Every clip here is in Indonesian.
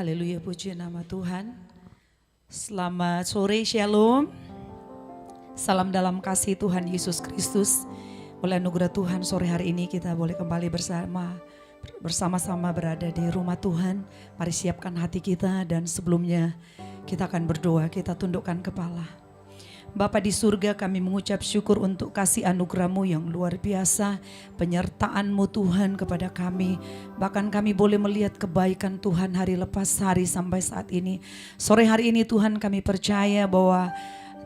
Haleluya, puji nama Tuhan. Selamat sore, Shalom. Salam dalam kasih Tuhan Yesus Kristus. Oleh anugerah Tuhan sore hari ini kita boleh kembali bersama-sama berada di rumah Tuhan. Mari siapkan hati kita dan sebelumnya kita akan berdoa, kita tundukkan kepala. Bapa di surga, kami mengucap syukur untuk kasih anugerah-Mu yang luar biasa, penyertaan-Mu Tuhan kepada kami. Bahkan kami boleh melihat kebaikan Tuhan hari lepas hari sampai saat ini. Sore hari ini Tuhan, kami percaya bahwa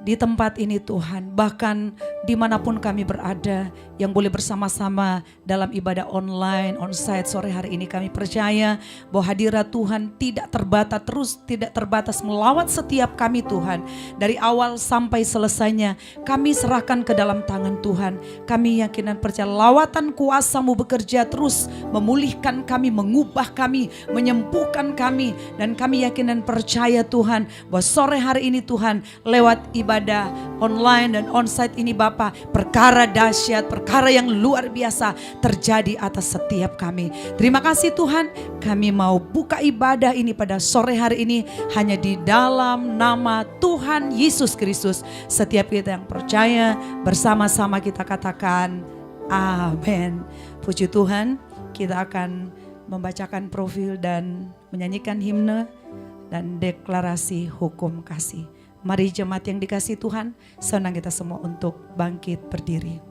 di tempat ini Tuhan, bahkan dimanapun kami berada, yang boleh bersama-sama dalam ibadah online, onsite sore hari ini, kami percaya bahwa hadirat Tuhan tidak terbatas melawat setiap kami Tuhan. Dari awal sampai selesainya kami serahkan ke dalam tangan Tuhan. Kami yakin dan percaya lawatan kuasa-Mu bekerja terus memulihkan kami, mengubah kami, menyembuhkan kami. Dan kami yakin dan percaya Tuhan bahwa sore hari ini Tuhan, lewat ibadah online dan onsite ini Bapa, perkara dahsyat, perkara yang luar biasa terjadi atas setiap kami. Terima kasih Tuhan, kami mau buka ibadah ini pada sore hari ini hanya di dalam nama Tuhan Yesus Kristus. Setiap kita yang percaya bersama-sama kita katakan amin. Puji Tuhan, kita akan membacakan profil dan menyanyikan himne dan deklarasi hukum kasih. Mari jemaat yang dikasihi Tuhan, senang kita semua untuk bangkit berdiri.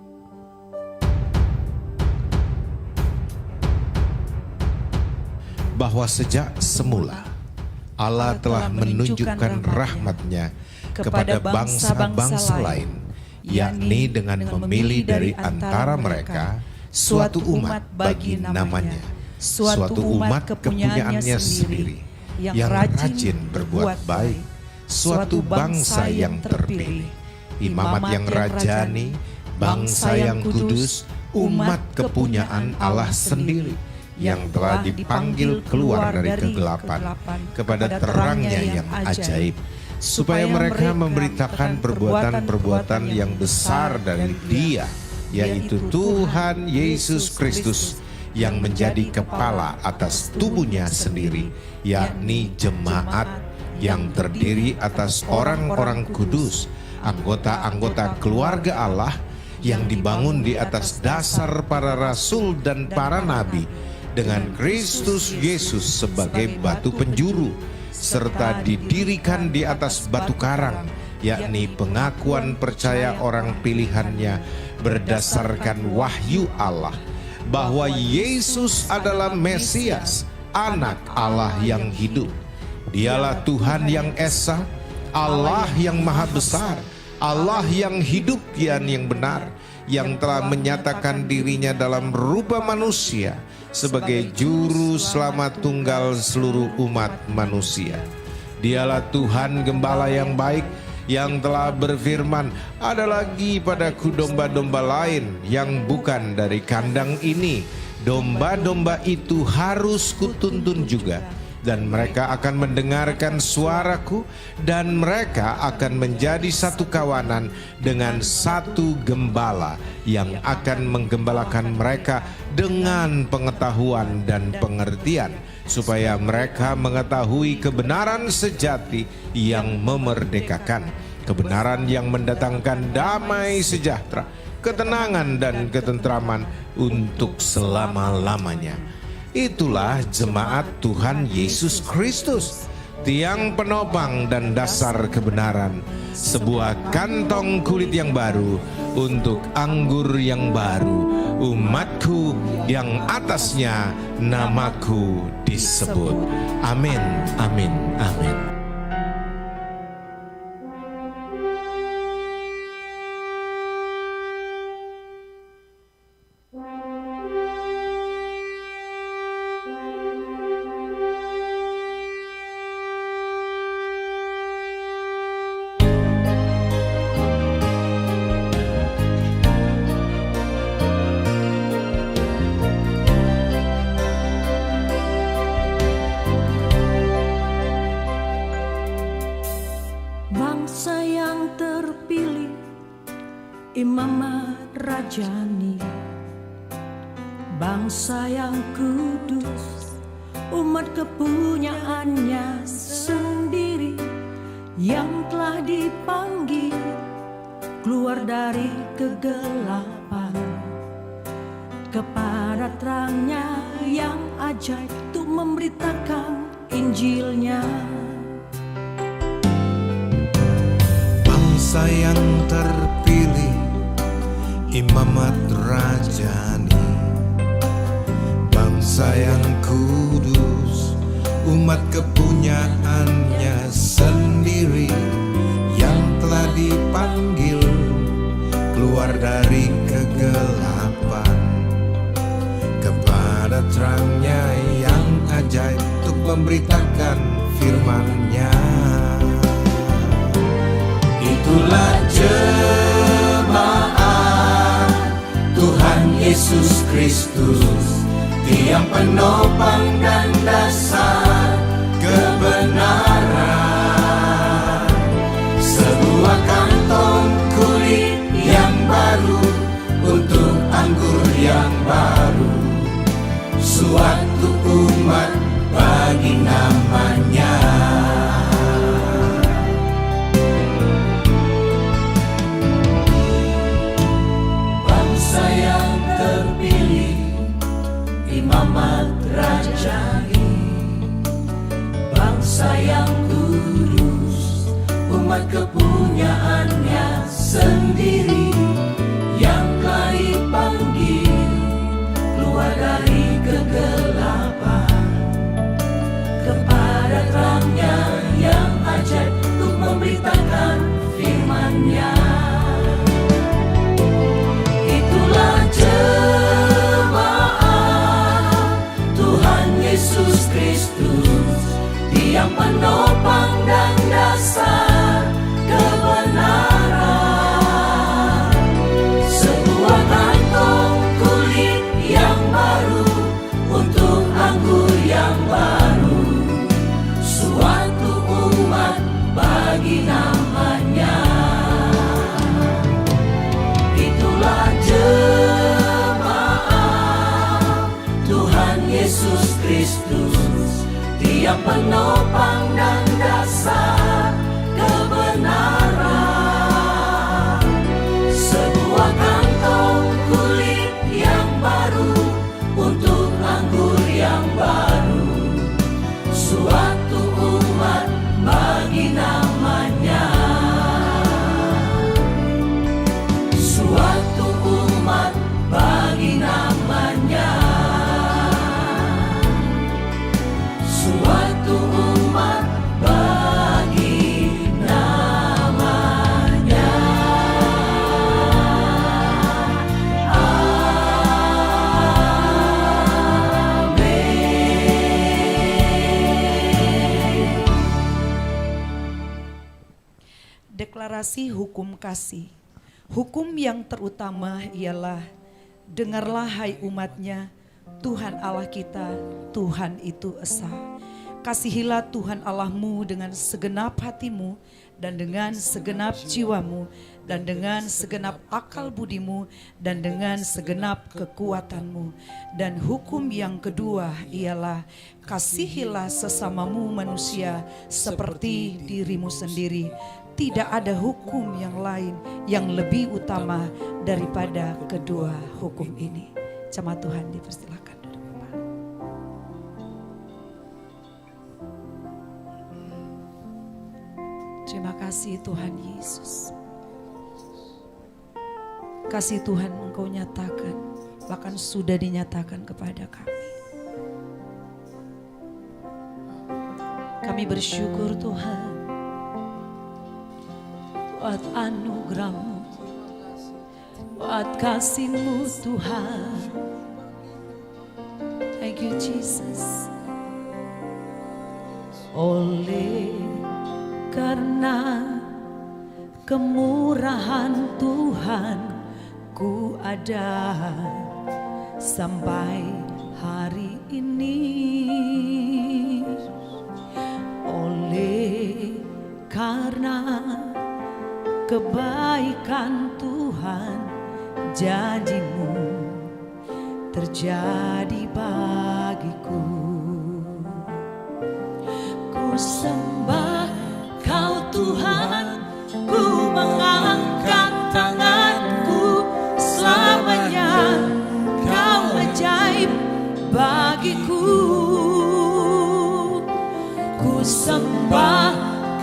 Bahwa sejak semula Allah telah menunjukkan rahmat-Nya kepada bangsa-bangsa lain, yakni dengan memilih dari antara mereka suatu umat bagi namanya, suatu umat kepunyaannya sendiri, yang rajin berbuat baik, suatu bangsa yang terpilih, imamat yang rajani, bangsa yang kudus, umat kepunyaan Allah sendiri, yang telah dipanggil keluar dari kegelapan kepada terangnya yang ajaib, supaya mereka memberitakan perbuatan-perbuatan yang besar dari Dia, yaitu Tuhan Yesus Kristus, yang menjadi kepala atas tubuhnya sendiri, yakni jemaat, yang terdiri atas orang-orang kudus, anggota-anggota keluarga Allah, yang dibangun di atas dasar para rasul dan para nabi, dengan Kristus Yesus sebagai batu penjuru, serta didirikan di atas batu karang, yakni pengakuan percaya orang pilihannya berdasarkan wahyu Allah, bahwa Yesus adalah Mesias, anak Allah yang hidup. Dialah Tuhan yang esa, Allah yang maha besar, Allah yang hidup dan yang benar, yang telah menyatakan dirinya dalam rupa manusia sebagai juru selamat tunggal seluruh umat manusia. Dialah Tuhan gembala yang baik, yang telah berfirman, ada lagi padaku domba-domba lain yang bukan dari kandang ini. Domba-domba itu harus kutuntun juga, dan mereka akan mendengarkan suaraku, dan mereka akan menjadi satu kawanan dengan satu gembala yang akan menggembalakan mereka dengan pengetahuan dan pengertian, supaya mereka mengetahui kebenaran sejati yang memerdekakan, kebenaran yang mendatangkan damai sejahtera, ketenangan dan ketentraman untuk selama-lamanya. Itulah jemaat Tuhan Yesus Kristus, tiang penopang dan dasar kebenaran, sebuah kantong kulit yang baru untuk anggur yang baru, umatku yang atasnya namaku disebut. Amin, amin, amin. Imamat rajani, bangsa yang kudus, umat kepunyaannya sendiri yang telah dipanggil keluar dari kegelapan kepada terangnya yang ajaib untuk memberitakan Injilnya. Bangsa yang terpilih, imamat rajani, bangsa yang kudus, umat kepunyaannya sendiri yang telah dipanggil keluar dari kegelapan kepada terangnya yang ajaib untuk memberitakan firman-Nya. Itulah jemaat Tuhan Yesus Kristus, tiang penopang dan dasar kebenaran, sebuah kantong kulit yang baru untuk anggur yang baru, suatu umat bagi namanya. Bangsa yang terpilih, imamat rajani, bangsa yang kudus, umat kepunyaannya sendiri yang telah dipanggil keluar dari kegelapan kepada terangnya yang ajaib untuk memberitakan firman-Nya. Itulah jemaat Tuhan Yesus Kristus, tiang penopang dan dasar kebenaran, sebuah kantong kulit yang baru untuk anggur yang baru, suatu umat bagi namanya. Itulah jemaat Tuhan Yesus Kristus, tiang penopang dan dasar kebenaran, sebuah kantong kulit yang baru untuk anggur yang baru, suatu umat bagi namanya, suatu umat bagi namanya, suatu umat bagi namanya. Deklarasi hukum kasih. Hukum yang terutama ialah, dengarlah hai umatnya, Tuhan Allah kita, Tuhan itu esa. Kasihilah Tuhan Allahmu dengan segenap hatimu, dan dengan segenap jiwamu, dan dengan segenap akal budimu, dan dengan segenap kekuatanmu. Dan hukum yang kedua ialah, kasihilah sesamamu manusia seperti dirimu sendiri. Tidak ada hukum yang lain yang lebih utama daripada kedua hukum ini. Jemaat Tuhan dipersilakan duduk kembali. Terima kasih Tuhan Yesus. Kasih Tuhan Engkau nyatakan, bahkan sudah dinyatakan kepada kami. Kami bersyukur Tuhan buat anugerah-Mu, buat kasih-Mu Tuhan. Thank you Jesus. Oleh karena kemurahan Tuhan, ku ada sampai hari ini. Oleh karena kebaikan Tuhan, janji-Mu terjadi bagiku. sembah Kau Tuhan, ku mengangkat tanganku selamanya. Kau ajaib bagiku. Ku sembah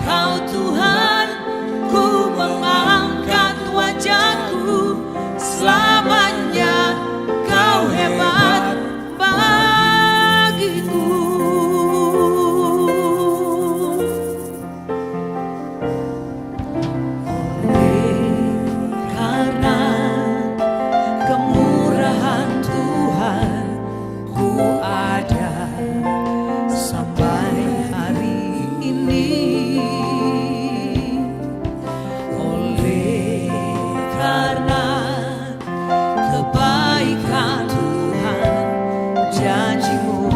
Kau Tuhan, ku mengangkat wajahku selamanya. Kau hebat bagiku. Karena kemurahan Tuhan, ku ada sampai hari ini. Oleh karena kebaikan Tuhan, janji-Mu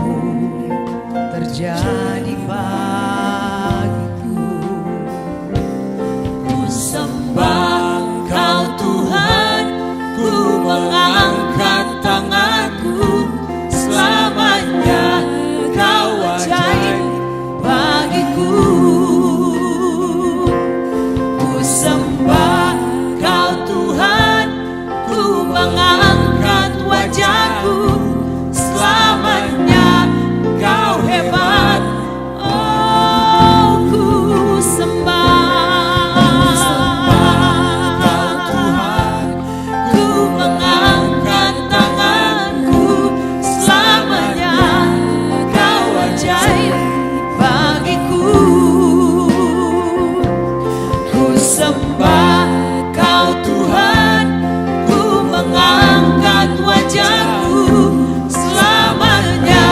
terjadi bagiku. Ku sembah Kau Tuhan, ku mengangkat tanganku selamanya. Kau ajaib bagiku. Ku sembah Kau Tuhan, ku mengangkat wajahku selamanya. Kau hebat, oh ku sembah. Ku mengangkat tanganku selamanya. Kau ajaib bagiku. Ku sembah Kau Tuhan, ku mengangkat wajahku selamanya.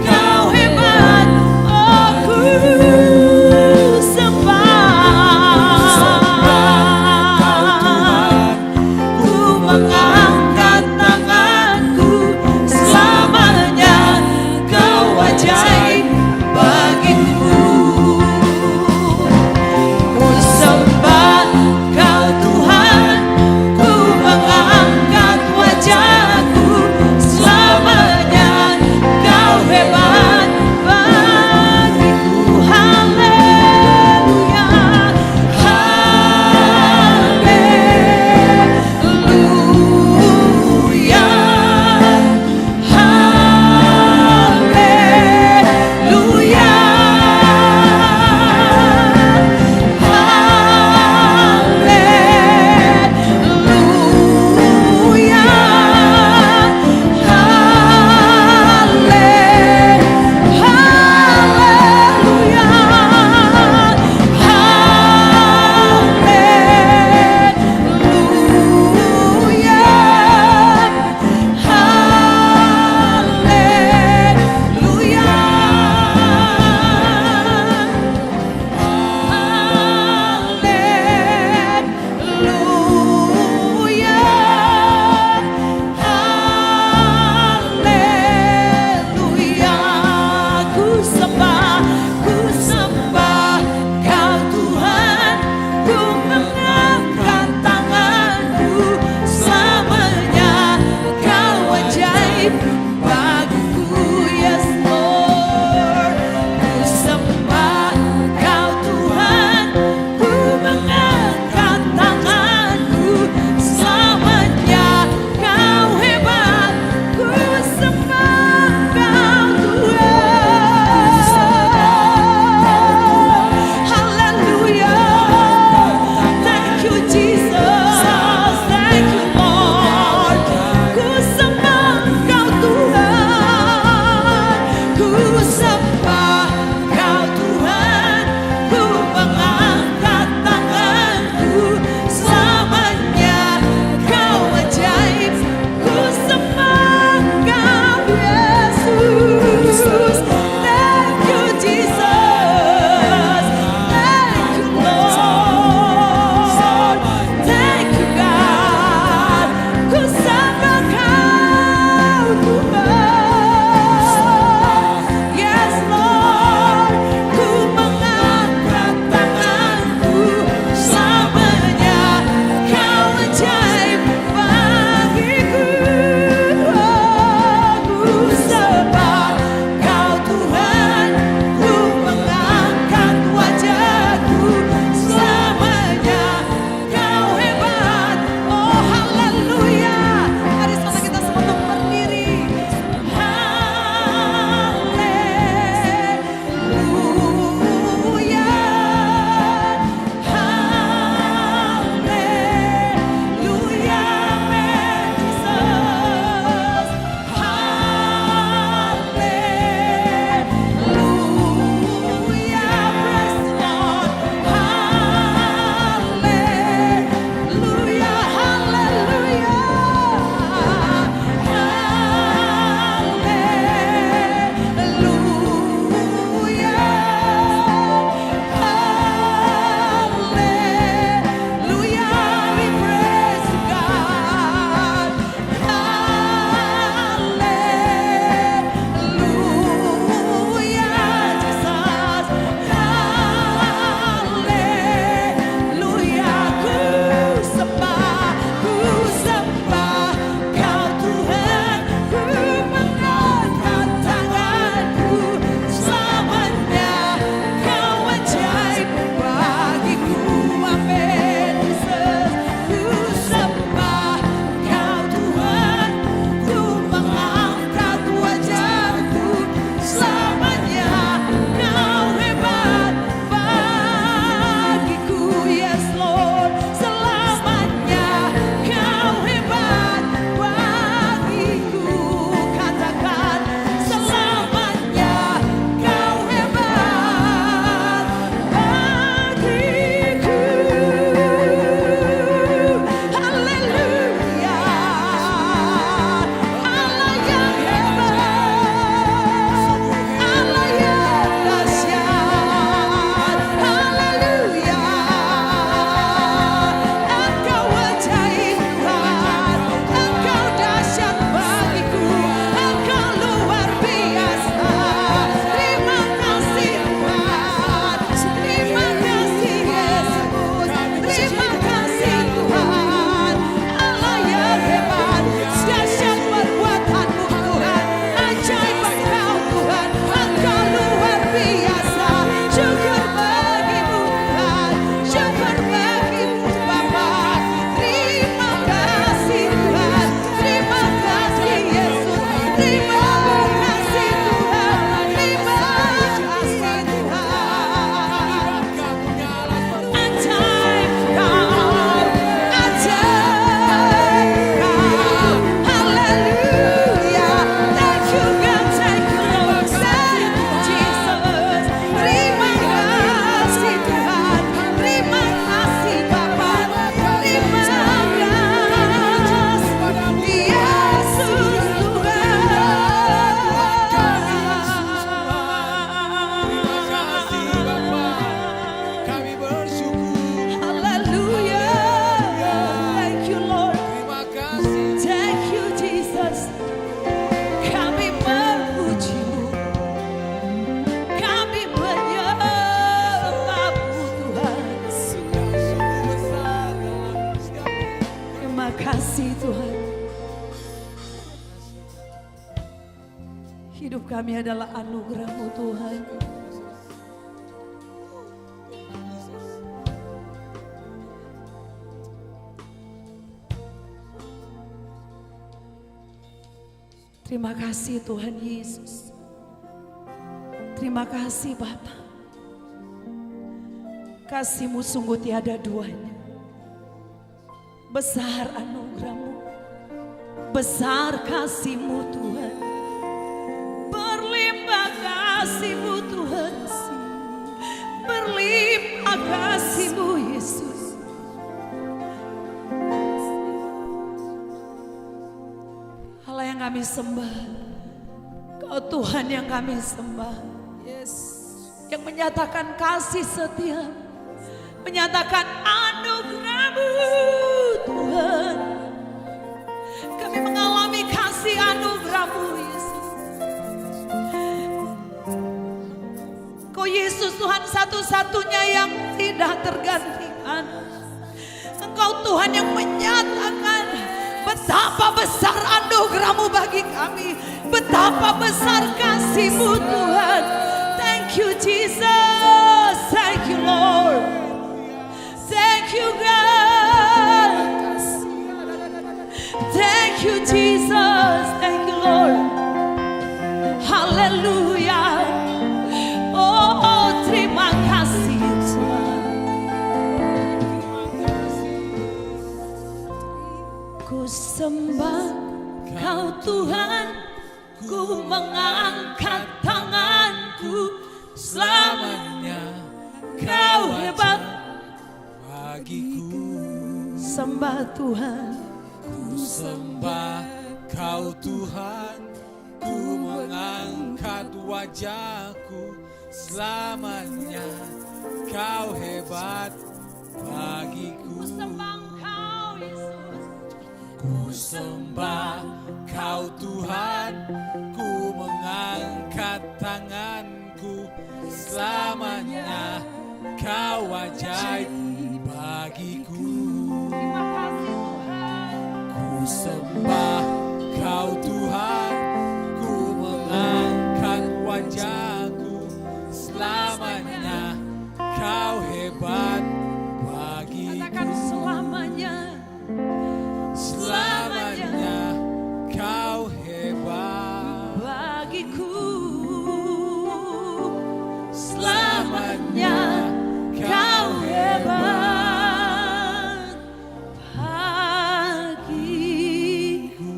Kau hebat, oh ku sembah. Ku mengangkat tanganku selamanya. Kau ajaib bagiku. Ku sembah kasih Tuhan. Hidup kami adalah anugerah-Mu Tuhan. Terima kasih Tuhan Yesus. Terima kasih Bapa. Kasih-Mu sungguh tiada duanya. Besar anugerah-Mu. Besar kasih-Mu Tuhan. Berlimpah kasih-Mu Tuhan. Berlimpah kasih-Mu Yesus. Allah yang kami sembah, Kau Tuhan yang kami sembah, yang menyatakan kasih setia, menyatakan anugerah-Mu Tuhan. Kami mengalami kasih anugerah-Mu Yesus. Kau Yesus Tuhan satu-satunya yang tidak tergantikan. Engkau Tuhan yang menyatakan betapa besar anugerah-Mu bagi kami. Betapa besar kasih-Mu Tuhan. Thank you Jesus. Thank you Lord. Thank you God. Thank you Jesus. Thank you Lord. Haleluya. Oh terima kasih Tuhan. Ku sembah Kau Tuhan, ku mengangkat tanganku, selamanya Kau hebat bagiku. Sembah Tuhan, Ku sembah Kau Tuhan, ku mengangkat wajahku, selamanya Kau hebat bagiku. sembah Kau Yesus. Ku sembah Kau Tuhan, ku mengangkat tanganku, selamanya Kau ajaib bagiku. Terima kasih Tuhan. Ku sembah Kau Tuhan, ku mengangkat wajahku, selamanya Kau hebat Katakan bagiku. selamanya. Selamanya Kau hebat Bagiku selamanya Kau hebat bagiku.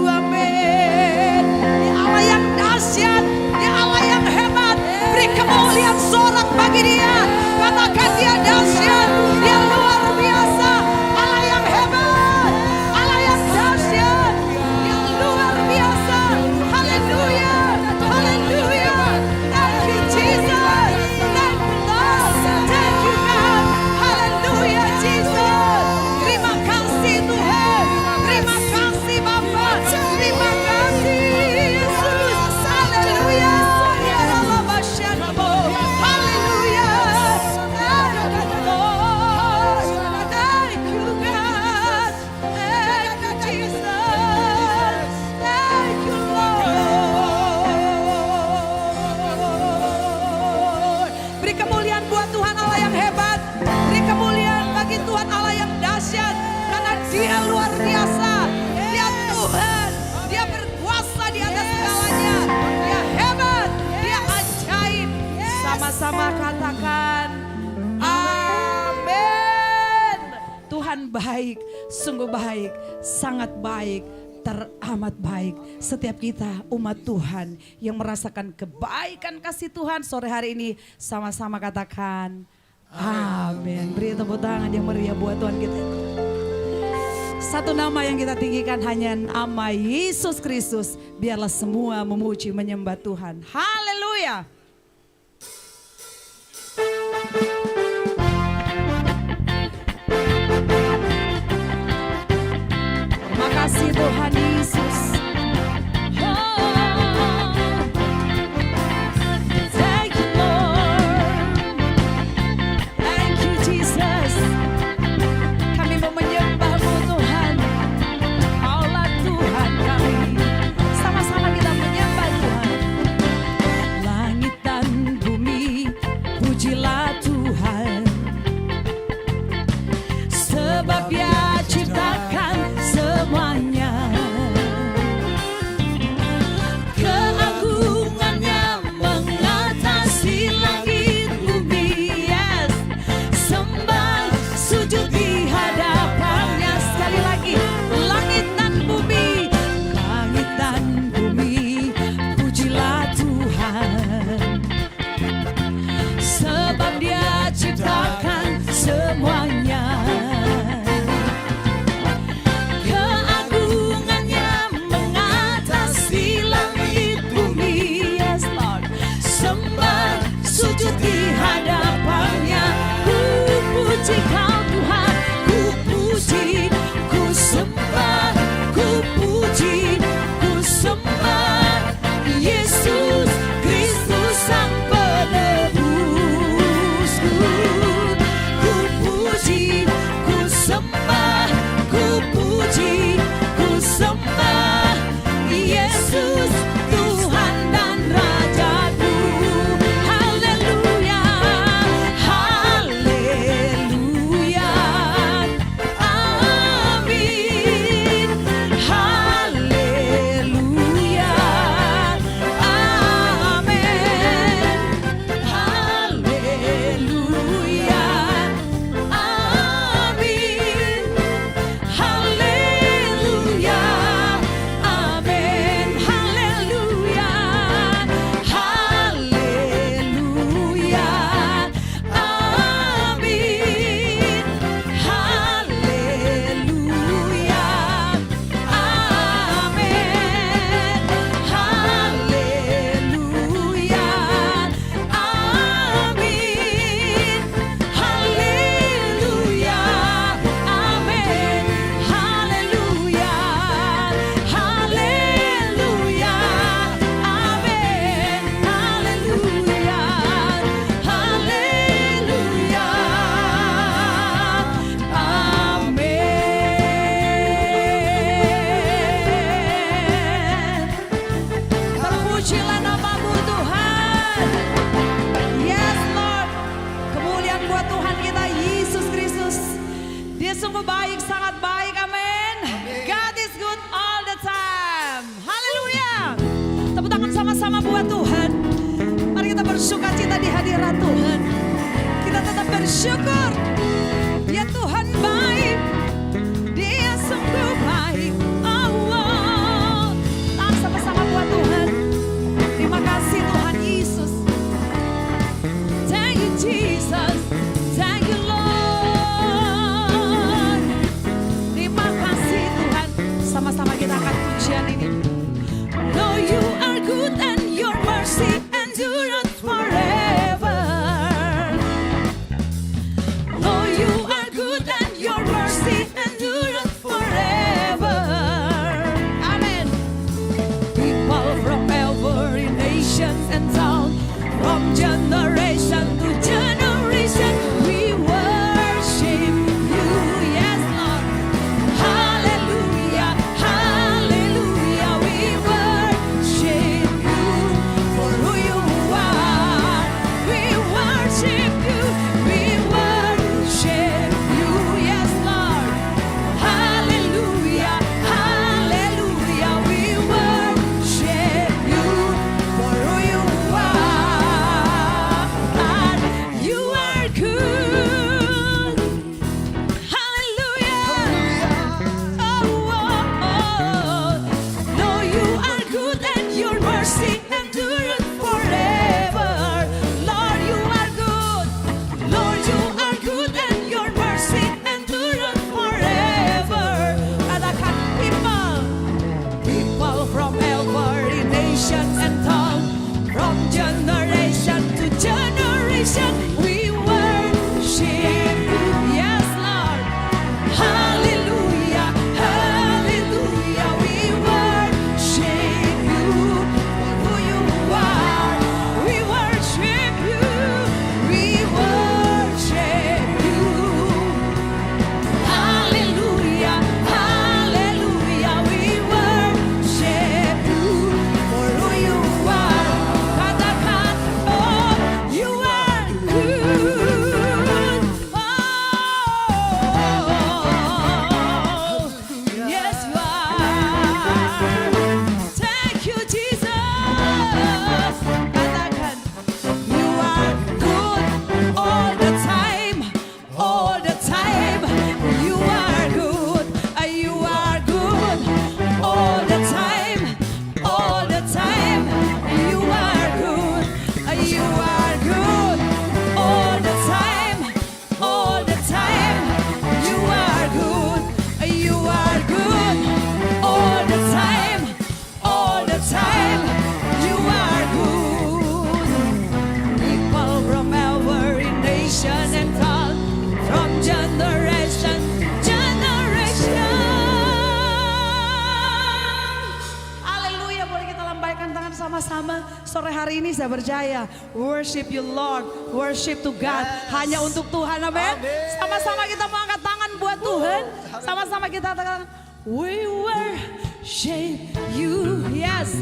Amin. Dia Allah yang dahsyat, Dia Allah yang hebat. Beri kemuliaan sorak bagi Dia. Katakan Dia dahsyat, Dia luar biasa. Allah yang hebat, Allah yang dahsyat, Dia luar biasa. Haleluya, haleluya. Thank you Jesus, thank you Lord, thank you God. Haleluya Jesus. Terima kasih Tuhan, terima kasih Bapa, terima kasih Yesus. Haleluya. Ya Allah masyarakat. Haleluya. Thank you Lord, thank you God, thank you Jesus, thank you Lord. Beri kemuliaan buat Tuhan Allah yang hebat. Beri kemuliaan bagi Tuhan Allah yang dahsyat. Karena Dia luar biasa. Dia Tuhan. Dia berkuasa di atas segalanya. Dia hebat. Dia ajaib. Sama-sama katakan amin. Tuhan baik. Sungguh baik. Sangat baik. Teramat baik. Setiap kita umat Tuhan yang merasakan kebaikan kasih Tuhan sore hari ini sama-sama katakan amin. Beri tepuk tangan yang meriah buat Tuhan kita. Satu nama yang kita tinggikan hanya nama Yesus Kristus. Biarlah semua memuji menyembah Tuhan. Haleluya. Terima kasih Tuhan Yesus. Thank you Lord. Thank you Jesus. Kami mau menyembah-Mu hadirat Tuhan. Kita tetap bersyukur. Dia Tuhan baik, Dia sungguh baik. Allah, tahan sama-sama buat Tuhan. Terima kasih Tuhan Yesus. Thank you Jesus, thank you Lord. Terima kasih Tuhan. Sama-sama kita akan pujian ini. Lord, you are good and your mercy endureth forever. Lord, you are good and your mercy endureth forever. Amen. People from every nation and tongue, from generation to generation, we worship you. Yes, Lord. Hallelujah, hallelujah. We worship you for who you are. We worship you. We worship you. Yes, Lord. Hallelujah, hallelujah. We worship you for who you are. God, you are good. Hallelujah. Oh, oh, oh. Lord, you are good and your mercy endureth forever. Lord, you are good. Lord, you are good and your mercy endureth forever. Katakan people from every nation and tongue, from generation to generation, we worship you. Yes, Lord. Hallelujah, hallelujah. We worship you for who you are. We worship you. We worship you. Hallelujah, hallelujah. We worship you for who you are. Katakan, oh, you are good. Oh, yes, you are. Thank you, Jesus. Katakan, you are good all the time, all the time. You are good, you are good all the time, all the time. You are good, you are good all the time, all the time. You are good, you are good all the time, all the time. You are good. People from every nation and tongue, from generation to generation. Haleluya, boleh kita lambaikan tangan sama-sama. Sore hari ini saya percaya worship you Lord, worship to God, hanya untuk Tuhan. Amin. Sama-sama kita mau angkat tangan buat Tuhan. Sama-sama kita katakan we worship you. Yes.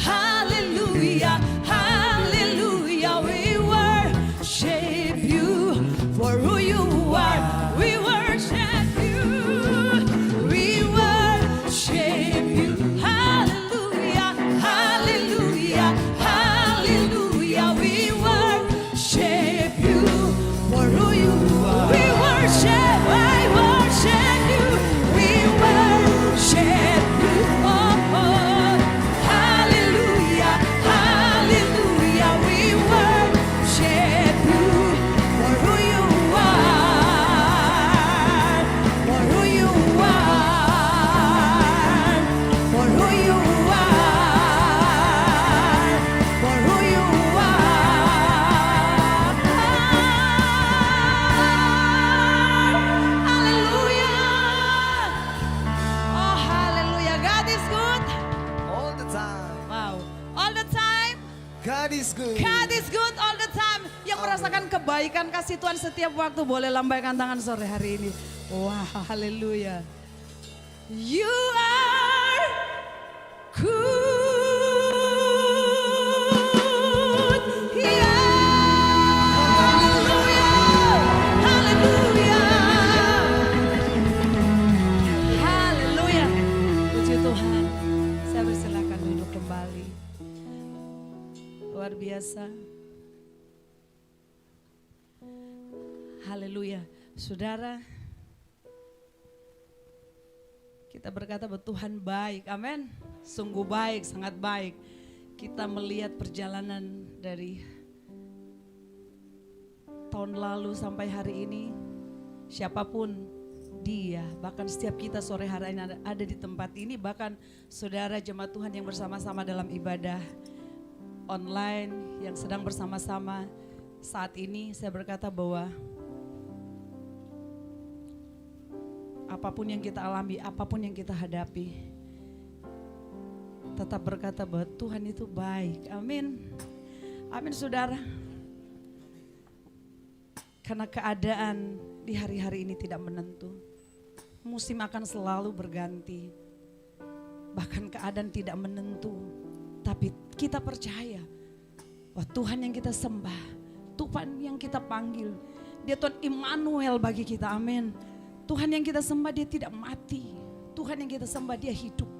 Hallelujah, hallelujah. We worship you for who you are. We worship you. We worship you. Hallelujah, hallelujah, hallelujah. We worship you for who you are. We worship, I worship you. We worship you. Oh, oh. Hallelujah, hallelujah. We worship you for who you are. For who you are. For who you are. For who you are. Hallelujah. Oh, hallelujah. God is good. All the time. Wow. All the time. God is good. God is good all the time. Yang merasakan kebaikan kasih Tuhan setiap waktu boleh lambaikan tangan sore hari ini. Wow, haleluya. You are good. Yeah. Haleluya. Haleluya. Haleluya. Puji Tuhan. Saya bersilakan duduk kembali. Luar biasa. Haleluya. Saudara, kita berkata bahwa Tuhan baik, amin. Sungguh baik, sangat baik. Kita melihat perjalanan dari tahun lalu sampai hari ini, siapapun dia, bahkan setiap kita sore hari ini ada di tempat ini, bahkan saudara jemaat Tuhan yang bersama-sama dalam ibadah online, yang sedang bersama-sama saat ini, saya berkata bahwa apapun yang kita alami, apapun yang kita hadapi, tetap berkata bahwa Tuhan itu baik. Amin. Amin saudara. Karena keadaan di hari-hari ini tidak menentu. Musim akan selalu berganti. Bahkan keadaan tidak menentu. Tapi kita percaya bahwa Tuhan yang kita sembah, Tuhan yang kita panggil, Dia Tuhan Immanuel bagi kita. Amin. Tuhan yang kita sembah Dia tidak mati. Tuhan yang kita sembah Dia hidup.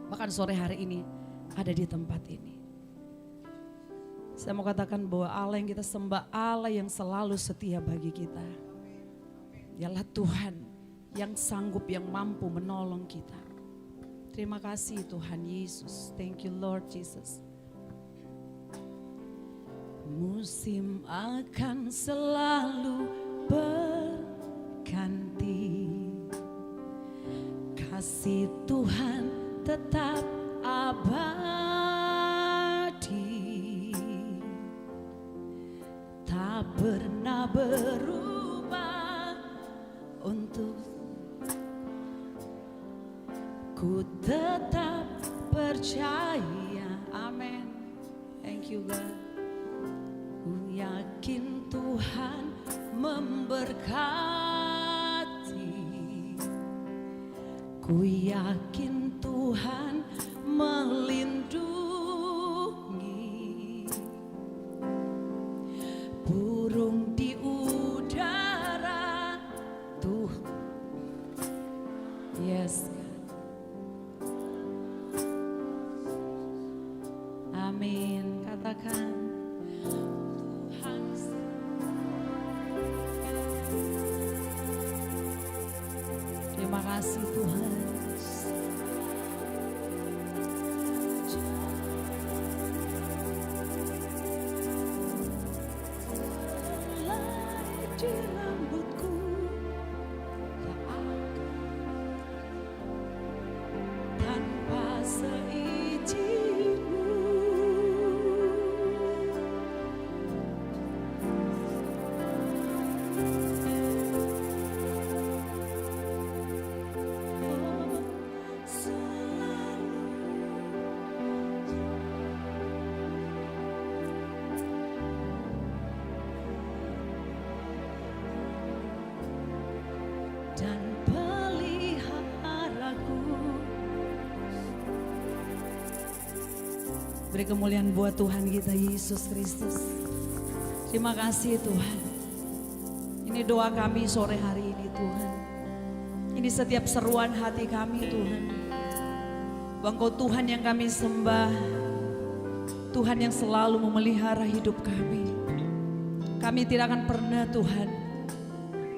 Bahkan sore hari ini ada di tempat ini. Saya mau katakan bahwa Allah yang kita sembah, Allah yang selalu setia bagi kita. Dialah Tuhan yang sanggup, yang mampu menolong kita. Terima kasih Tuhan Yesus. Thank you Lord Jesus. Musim akan selalu berganti, kasih Tuhan tetap abadi, tak pernah berubah untuk ku tetap percaya. Amin. Thank you God. Ku yakin Tuhan memberkati, ku yakin Tuhan melindungi, burung di udara tuh. Yes. Amin. Katakan Tuhan. Terima kasih Tuhan. Di rambutku tak akan tanpa seizinku. Dan peliharaku. Beri kemuliaan buat Tuhan kita Yesus Kristus. Terima kasih Tuhan. Ini doa kami sore hari ini Tuhan. Ini setiap seruan hati kami Tuhan. Engkau Tuhan yang kami sembah, Tuhan yang selalu memelihara hidup kami. Kami tidak akan pernah Tuhan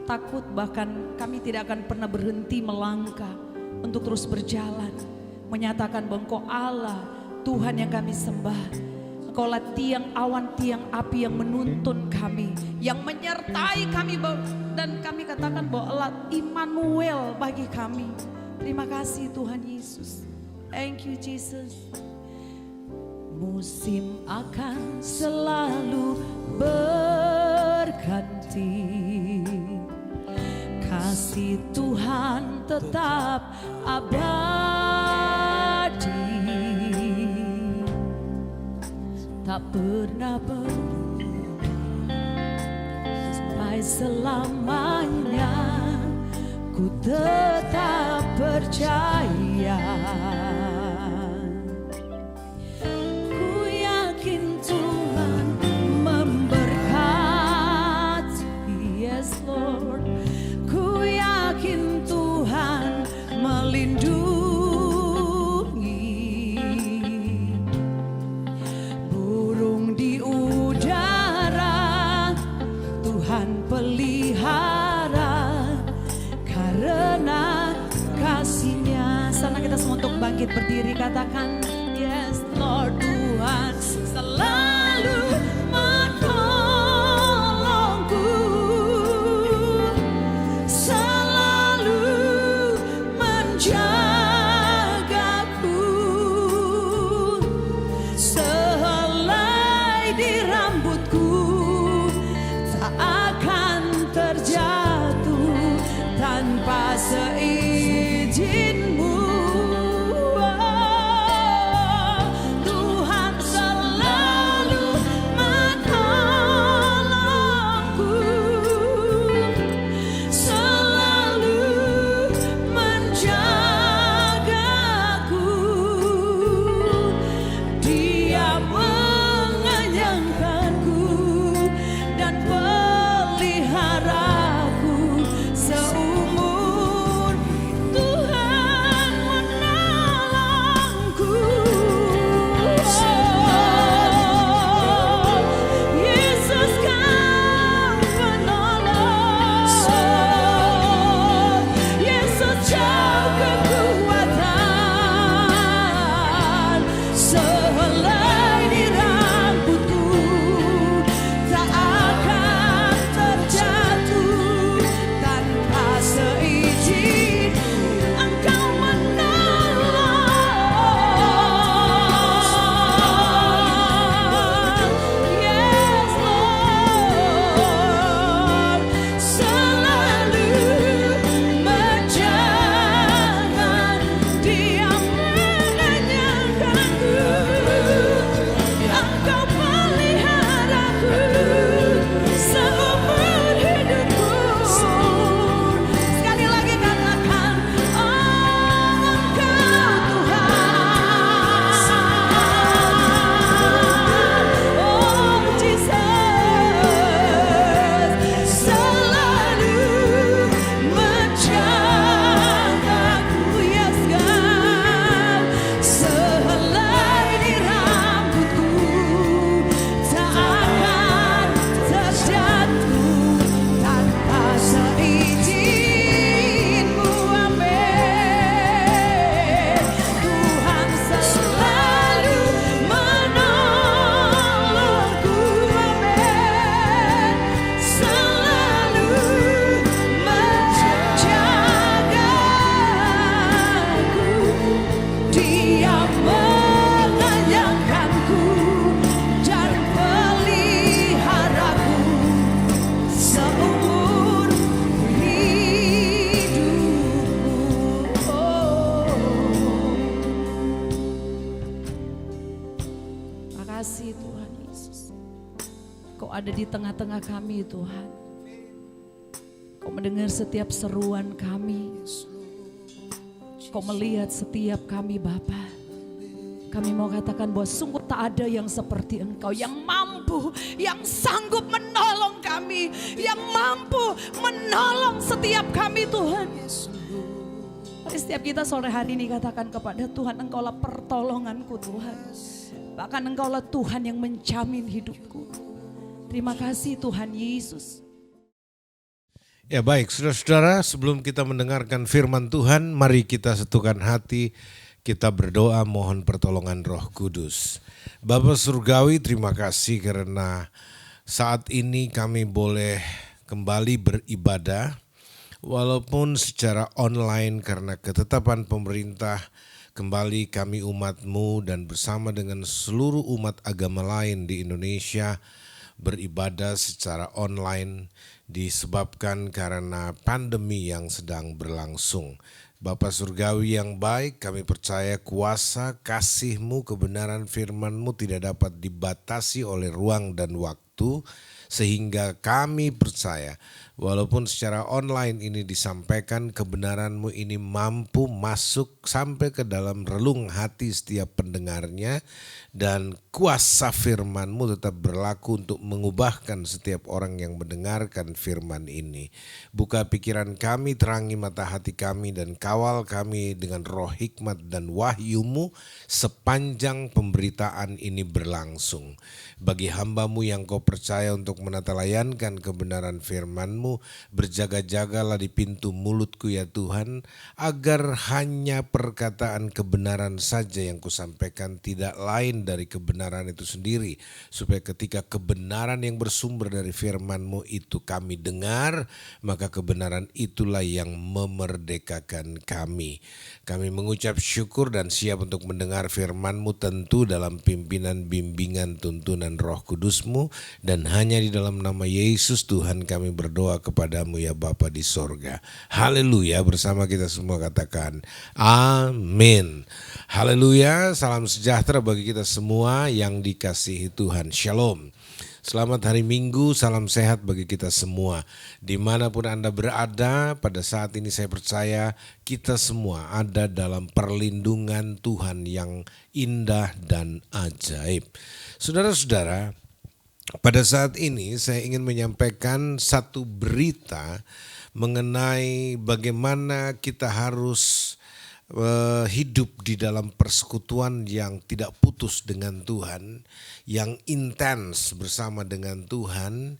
takut, bahkan kami tidak akan pernah berhenti melangkah untuk terus berjalan, menyatakan bahwa Engkau Allah, Tuhan yang kami sembah. Engkaulah tiang awan, tiang api yang menuntun kami, yang menyertai kami, dan kami katakan bahwa Allah Immanuel bagi kami. Terima kasih Tuhan Yesus. Thank you Jesus. Musim akan selalu berganti, kasih Tuhan tetap abadi, tak pernah berubah sampai selamanya. Ku tetap percaya, ku yakin Tuhan memberkati. Yes Lord. Ku yakin Tuhan melindungi, burung di udara Tuhan akan pelihara karena kasih-Nya. Sana kita semua untuk bangkit berdiri, katakan yes Lord. Tuhan selalu menolongku, selalu menjagaku, sehelai di rambutku tak akan terjatuh tanpa seizinmu. Tuhan selalu menolongku, selalu menjagaku. Dia mengenyangkanku dan peliharaku seumur. Tuhan menolongku. Yesus Kau penolong. Yesus Kau kekuatan, sehelai di rambutku tak akan terjatuh tanpa seizin Engkau menolong. Yes Lord, selalu menjaga, Dia mengenyangkanku, Engkau peliharaku seumur hidupku. Sekali lagi katakan, oh Engkau Tuhan, oh Jesus, selalu menjagaku. Yes God, sehelai di rambutku tak akan terjatuh tanpa seizinmu. Amin. Tuhan selalu menolongku. Amin. Selalu menjagaku. Dia mengenyangkanku dan peliharaku seumur hidupku. Makasih Tuhan Yesus, Kau ada di tengah-tengah kami Tuhan. Kau mendengar setiap seruan kami. Kau melihat setiap kami Bapa. Kami mau katakan bahwa sungguh tak ada yang seperti Engkau, yang mampu, yang sanggup menolong kami, yang mampu menolong setiap kami Tuhan. Mari setiap kita sore hari ini katakan kepada Tuhan, Engkaulah pertolonganku Tuhan. Bahkan Engkaulah Tuhan yang menjamin hidupku. Terima kasih Tuhan Yesus. Ya baik, saudara-saudara, sebelum kita mendengarkan firman Tuhan, mari kita satukan hati, kita berdoa mohon pertolongan Roh Kudus. Bapa Surgawi, terima kasih karena saat ini kami boleh kembali beribadah, walaupun secara online karena ketetapan pemerintah. Kembali kami umat-Mu dan bersama dengan seluruh umat agama lain di Indonesia beribadah secara online disebabkan karena pandemi yang sedang berlangsung. Bapa Surgawi yang baik, kami percaya kuasa kasih-Mu, kebenaran firman-Mu tidak dapat dibatasi oleh ruang dan waktu, sehingga kami percaya Walaupun secara online ini disampaikan, kebenaran-Mu ini mampu masuk sampai ke dalam relung hati setiap pendengarnya, dan kuasa firman-Mu tetap berlaku untuk mengubahkan setiap orang yang mendengarkan firman ini. Buka pikiran kami, terangi mata hati kami, dan kawal kami dengan roh hikmat dan wahyu-Mu sepanjang pemberitaan ini berlangsung. Bagi hamba-Mu yang Kau percaya untuk menatalayankan kebenaran firman-Mu, berjaga-jagalah di pintu mulutku ya Tuhan, agar hanya perkataan kebenaran saja yang Kusampaikan, tidak lain dari kebenaran itu sendiri, supaya ketika kebenaran yang bersumber dari firman-Mu itu kami dengar, maka kebenaran itulah yang memerdekakan kami. Kami mengucap syukur dan siap untuk mendengar firman-Mu, tentu dalam pimpinan, bimbingan, tuntunan Roh Kudus-Mu, dan hanya di dalam nama Yesus Tuhan kami berdoa kepada-Mu ya Bapa di sorga. Haleluya, bersama kita semua katakan amin. Haleluya, salam sejahtera bagi kita semua yang dikasihi Tuhan. Shalom. Selamat hari Minggu, salam sehat bagi kita semua. Dimanapun Anda berada, pada saat ini saya percaya kita semua ada dalam perlindungan Tuhan yang indah dan ajaib. Saudara-saudara, pada saat ini saya ingin menyampaikan satu berita mengenai bagaimana kita harus hidup di dalam persekutuan yang tidak putus dengan Tuhan, yang intens bersama dengan Tuhan,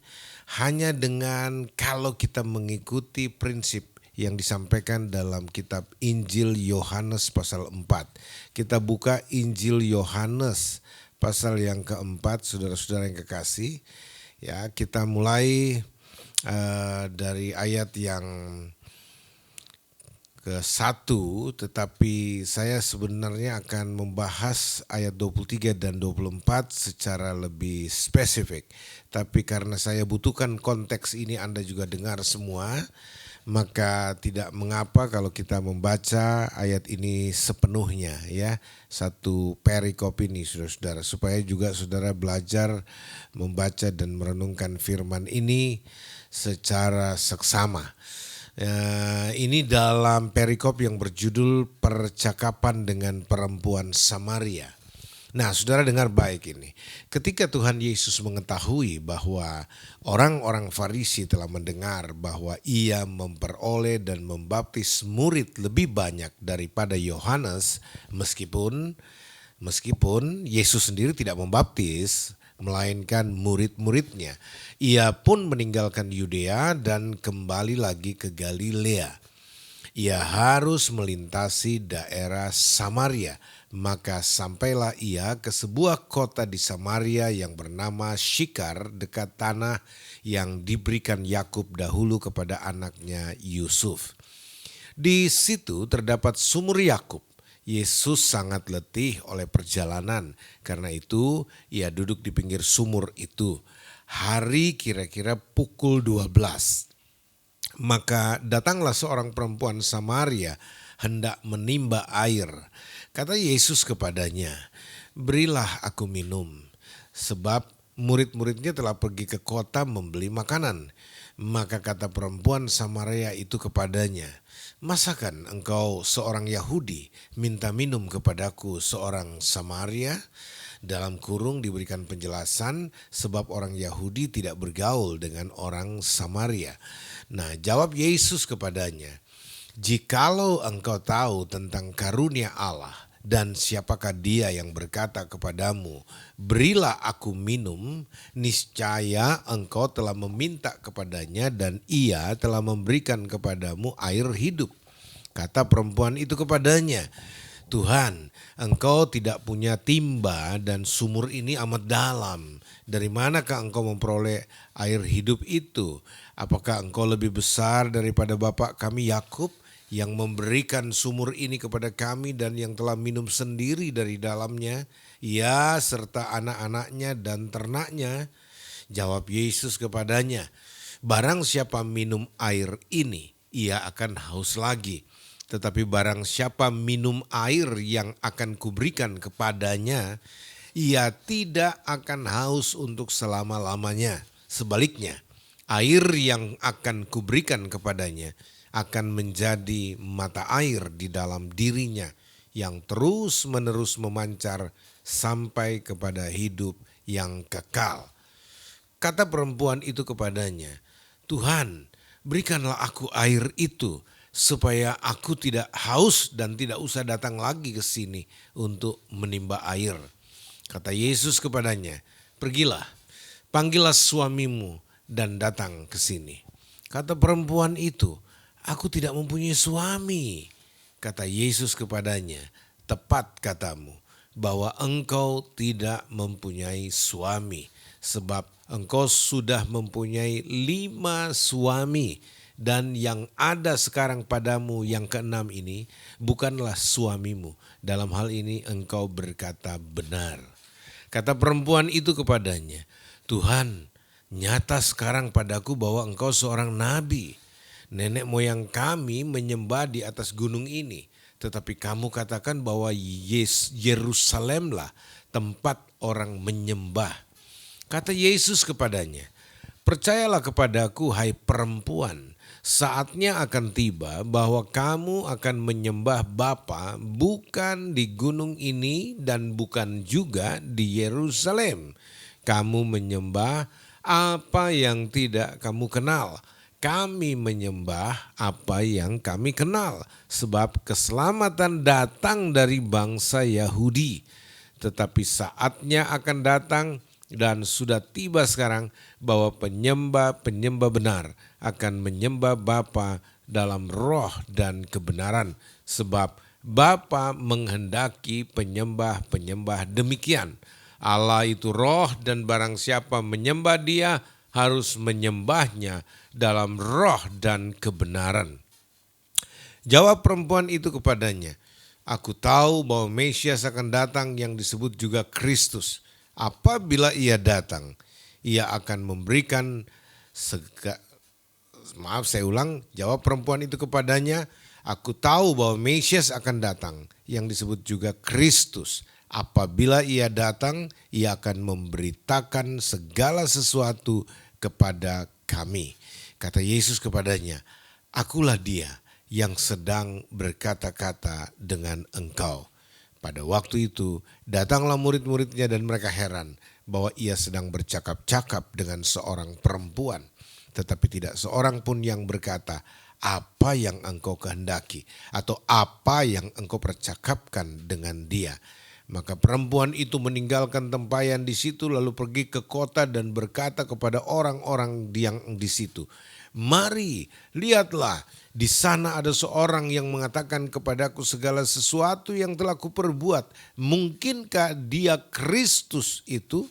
hanya dengan kalau kita mengikuti prinsip yang disampaikan dalam kitab Injil Yohanes pasal 4. Kita buka Injil Yohanes pasal yang keempat, saudara-saudara yang kekasih. Ya, kita mulai dari ayat yang ke-1, tetapi saya sebenarnya akan membahas ayat 23 dan 24 secara lebih spesifik. Tapi karena saya butuhkan konteks ini Anda juga dengar semua, maka tidak mengapa kalau kita membaca ayat ini sepenuhnya ya. Satu perikop ini saudara-saudara, supaya juga saudara belajar membaca dan merenungkan firman ini secara seksama. Ini dalam perikop yang berjudul percakapan dengan perempuan Samaria. Nah, saudara dengar baik ini. Ketika Tuhan Yesus mengetahui bahwa orang-orang Farisi telah mendengar bahwa ia memperoleh dan membaptis murid lebih banyak daripada Yohanes, meskipun Yesus sendiri tidak membaptis, melainkan murid-muridnya. Ia pun meninggalkan Yudea dan kembali lagi ke Galilea. Ia harus melintasi daerah Samaria, maka sampailah ia ke sebuah kota di Samaria yang bernama Syikar, dekat tanah yang diberikan Yakub dahulu kepada anaknya Yusuf. Di situ terdapat sumur Yakub. Yesus sangat letih oleh perjalanan, karena itu ia duduk di pinggir sumur itu. Hari kira-kira pukul 12. Maka datanglah seorang perempuan Samaria hendak menimba air. Kata Yesus kepadanya, "Berilah aku minum," sebab murid-muridnya telah pergi ke kota membeli makanan. Maka kata perempuan Samaria itu kepadanya, "Masakan engkau seorang Yahudi minta minum kepadaku seorang Samaria?" Dalam kurung diberikan penjelasan sebab orang Yahudi tidak bergaul dengan orang Samaria. Nah, jawab Yesus kepadanya, "Jikalau engkau tahu tentang karunia Allah dan siapakah dia yang berkata kepadamu, 'Berilah aku minum,' niscaya engkau telah meminta kepadanya dan ia telah memberikan kepadamu air hidup." Kata perempuan itu kepadanya, "Tuhan, engkau tidak punya timba dan sumur ini amat dalam. Dari manakah engkau memperoleh air hidup itu? Apakah engkau lebih besar daripada bapak kami Yakub yang memberikan sumur ini kepada kami dan yang telah minum sendiri dari dalamnya, ia serta anak-anaknya dan ternaknya?" Jawab Yesus kepadanya, "Barang siapa minum air ini, ia akan haus lagi. Tetapi barang siapa minum air yang akan kuberikan kepadanya, ia tidak akan haus untuk selama-lamanya. Sebaliknya, Air yang akan kuberikan kepadanya akan menjadi mata air di dalam dirinya yang terus-menerus memancar sampai kepada hidup yang kekal. Kata perempuan itu kepadanya, Tuhan, berikanlah aku air itu supaya aku tidak haus dan tidak usah datang lagi ke sini untuk menimba air. Kata Yesus kepadanya, pergilah, panggillah suamimu dan datang ke sini. Kata perempuan itu, aku tidak mempunyai suami. Kata Yesus kepadanya, tepat katamu bahwa engkau tidak mempunyai suami. Sebab engkau sudah mempunyai 5 suami. Dan yang ada sekarang padamu yang keenam ini bukanlah suamimu. Dalam hal ini engkau berkata benar. Kata perempuan itu kepadanya, Tuhan, nyata sekarang padaku bahwa engkau seorang nabi. Nenek moyang kami menyembah di atas gunung ini. Tetapi kamu katakan bahwa Yerusalemlah tempat orang menyembah. Kata Yesus kepadanya, percayalah kepadaku hai perempuan, saatnya akan tiba bahwa kamu akan menyembah Bapa bukan di gunung ini dan bukan juga di Yerusalem. Kamu menyembah apa yang tidak kamu kenal. Kami menyembah apa yang kami kenal. Sebab keselamatan datang dari bangsa Yahudi. Tetapi saatnya akan datang dan sudah tiba sekarang bahwa penyembah-penyembah benar akan menyembah Bapa dalam roh dan kebenaran. Sebab Bapa menghendaki penyembah-penyembah demikian. Allah itu roh dan barang siapa menyembah dia harus menyembahnya dalam roh dan kebenaran. Jawab perempuan itu kepadanya, aku tahu bahwa Mesias akan datang yang disebut juga Kristus. Apabila ia datang, ia akan memberikan jawab perempuan itu kepadanya, aku tahu bahwa Mesias akan datang yang disebut juga Kristus. Apabila ia datang, ia akan memberitakan segala sesuatu kepada kami. Kata Yesus kepadanya, akulah dia yang sedang berkata-kata dengan engkau. Pada waktu itu datanglah murid-muridnya dan mereka heran bahwa ia sedang bercakap-cakap dengan seorang perempuan. Tetapi tidak seorang pun yang berkata, apa yang engkau kehendaki atau apa yang engkau percakapkan dengan dia. Maka perempuan itu meninggalkan tempayan di situ lalu pergi ke kota dan berkata kepada orang-orang yang di situ, mari lihatlah, di sana ada seorang yang mengatakan kepadaku segala sesuatu yang telah kuperbuat. Mungkinkah dia Kristus itu?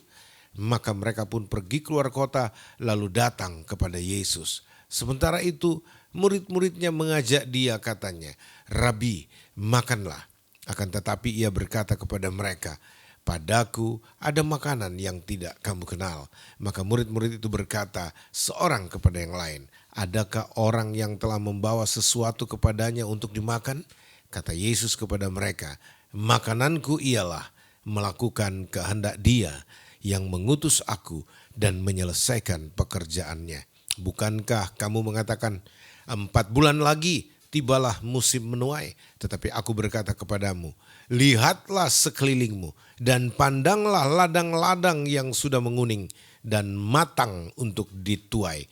Maka mereka pun pergi keluar kota lalu datang kepada Yesus. Sementara itu murid-muridnya mengajak dia, katanya, Rabi, makanlah. Akan tetapi ia berkata kepada mereka, padaku ada makanan yang tidak kamu kenal. Maka murid-murid itu berkata seorang kepada yang lain, adakah orang yang telah membawa sesuatu kepadanya untuk dimakan? Kata Yesus kepada mereka, makananku ialah melakukan kehendak Dia yang mengutus aku dan menyelesaikan pekerjaannya. Bukankah kamu mengatakan 4 bulan lagi tibalah musim menuai, tetapi aku berkata kepadamu, lihatlah sekelilingmu dan pandanglah ladang-ladang yang sudah menguning dan matang untuk dituai.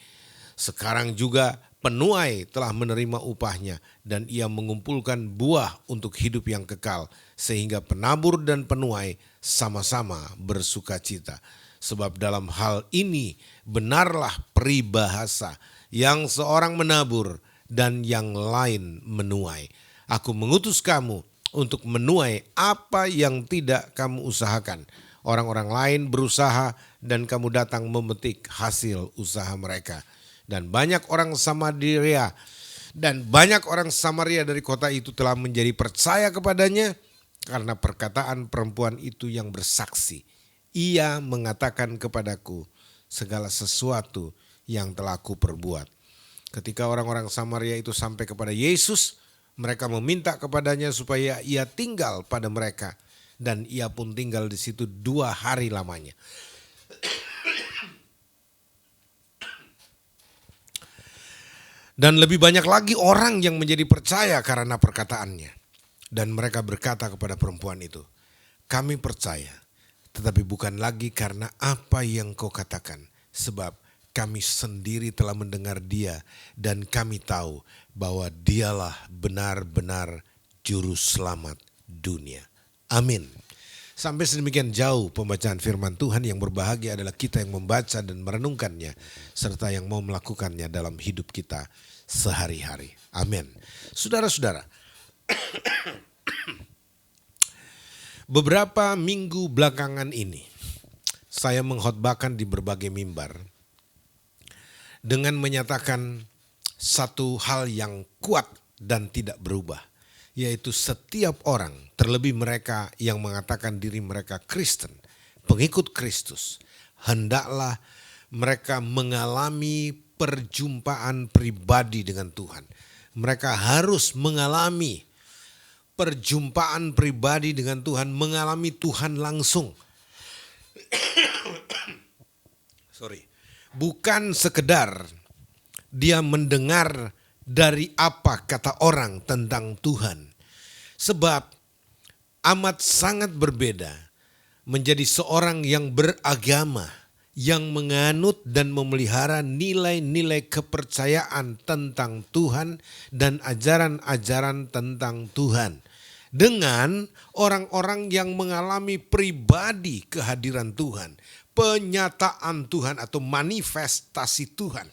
Sekarang juga penuai telah menerima upahnya dan ia mengumpulkan buah untuk hidup yang kekal, sehingga penabur dan penuai sama-sama bersukacita. Sebab dalam hal ini benarlah peribahasa, yang seorang menabur dan yang lain menuai. Aku mengutus kamu untuk menuai apa yang tidak kamu usahakan. Orang-orang lain berusaha dan kamu datang memetik hasil usaha mereka. Dan banyak orang Samaria dari kota itu telah menjadi percaya kepadanya karena perkataan perempuan itu yang bersaksi. Ia mengatakan kepadaku segala sesuatu yang telah kuperbuat. Ketika orang-orang Samaria itu sampai kepada Yesus, mereka meminta kepadanya supaya ia tinggal pada mereka. Dan ia pun tinggal di situ 2 hari lamanya. Dan lebih banyak lagi orang yang menjadi percaya karena perkataannya. Dan mereka berkata kepada perempuan itu, kami percaya, tetapi bukan lagi karena apa yang kau katakan. Sebab kami sendiri telah mendengar dia dan kami tahu bahwa dialah benar-benar juru selamat dunia. Amin. Sampai sedemikian jauh pembacaan firman Tuhan. Yang berbahagia adalah kita yang membaca dan merenungkannya, serta yang mau melakukannya dalam hidup kita sehari-hari. Amin. Saudara-saudara, beberapa minggu belakangan ini saya mengkhotbahkan di berbagai mimbar dengan menyatakan satu hal yang kuat dan tidak berubah, yaitu setiap orang, terlebih mereka yang mengatakan diri mereka Kristen, pengikut Kristus, hendaklah mereka mengalami perjumpaan pribadi dengan Tuhan. Mereka harus mengalami perjumpaan pribadi dengan Tuhan, mengalami Tuhan langsung. Bukan sekedar dia mendengar dari apa kata orang tentang Tuhan. Sebab amat sangat berbeda menjadi seorang yang beragama, yang menganut dan memelihara nilai-nilai kepercayaan tentang Tuhan dan ajaran-ajaran tentang Tuhan, dengan orang-orang yang mengalami pribadi kehadiran Tuhan, penyataan Tuhan atau manifestasi Tuhan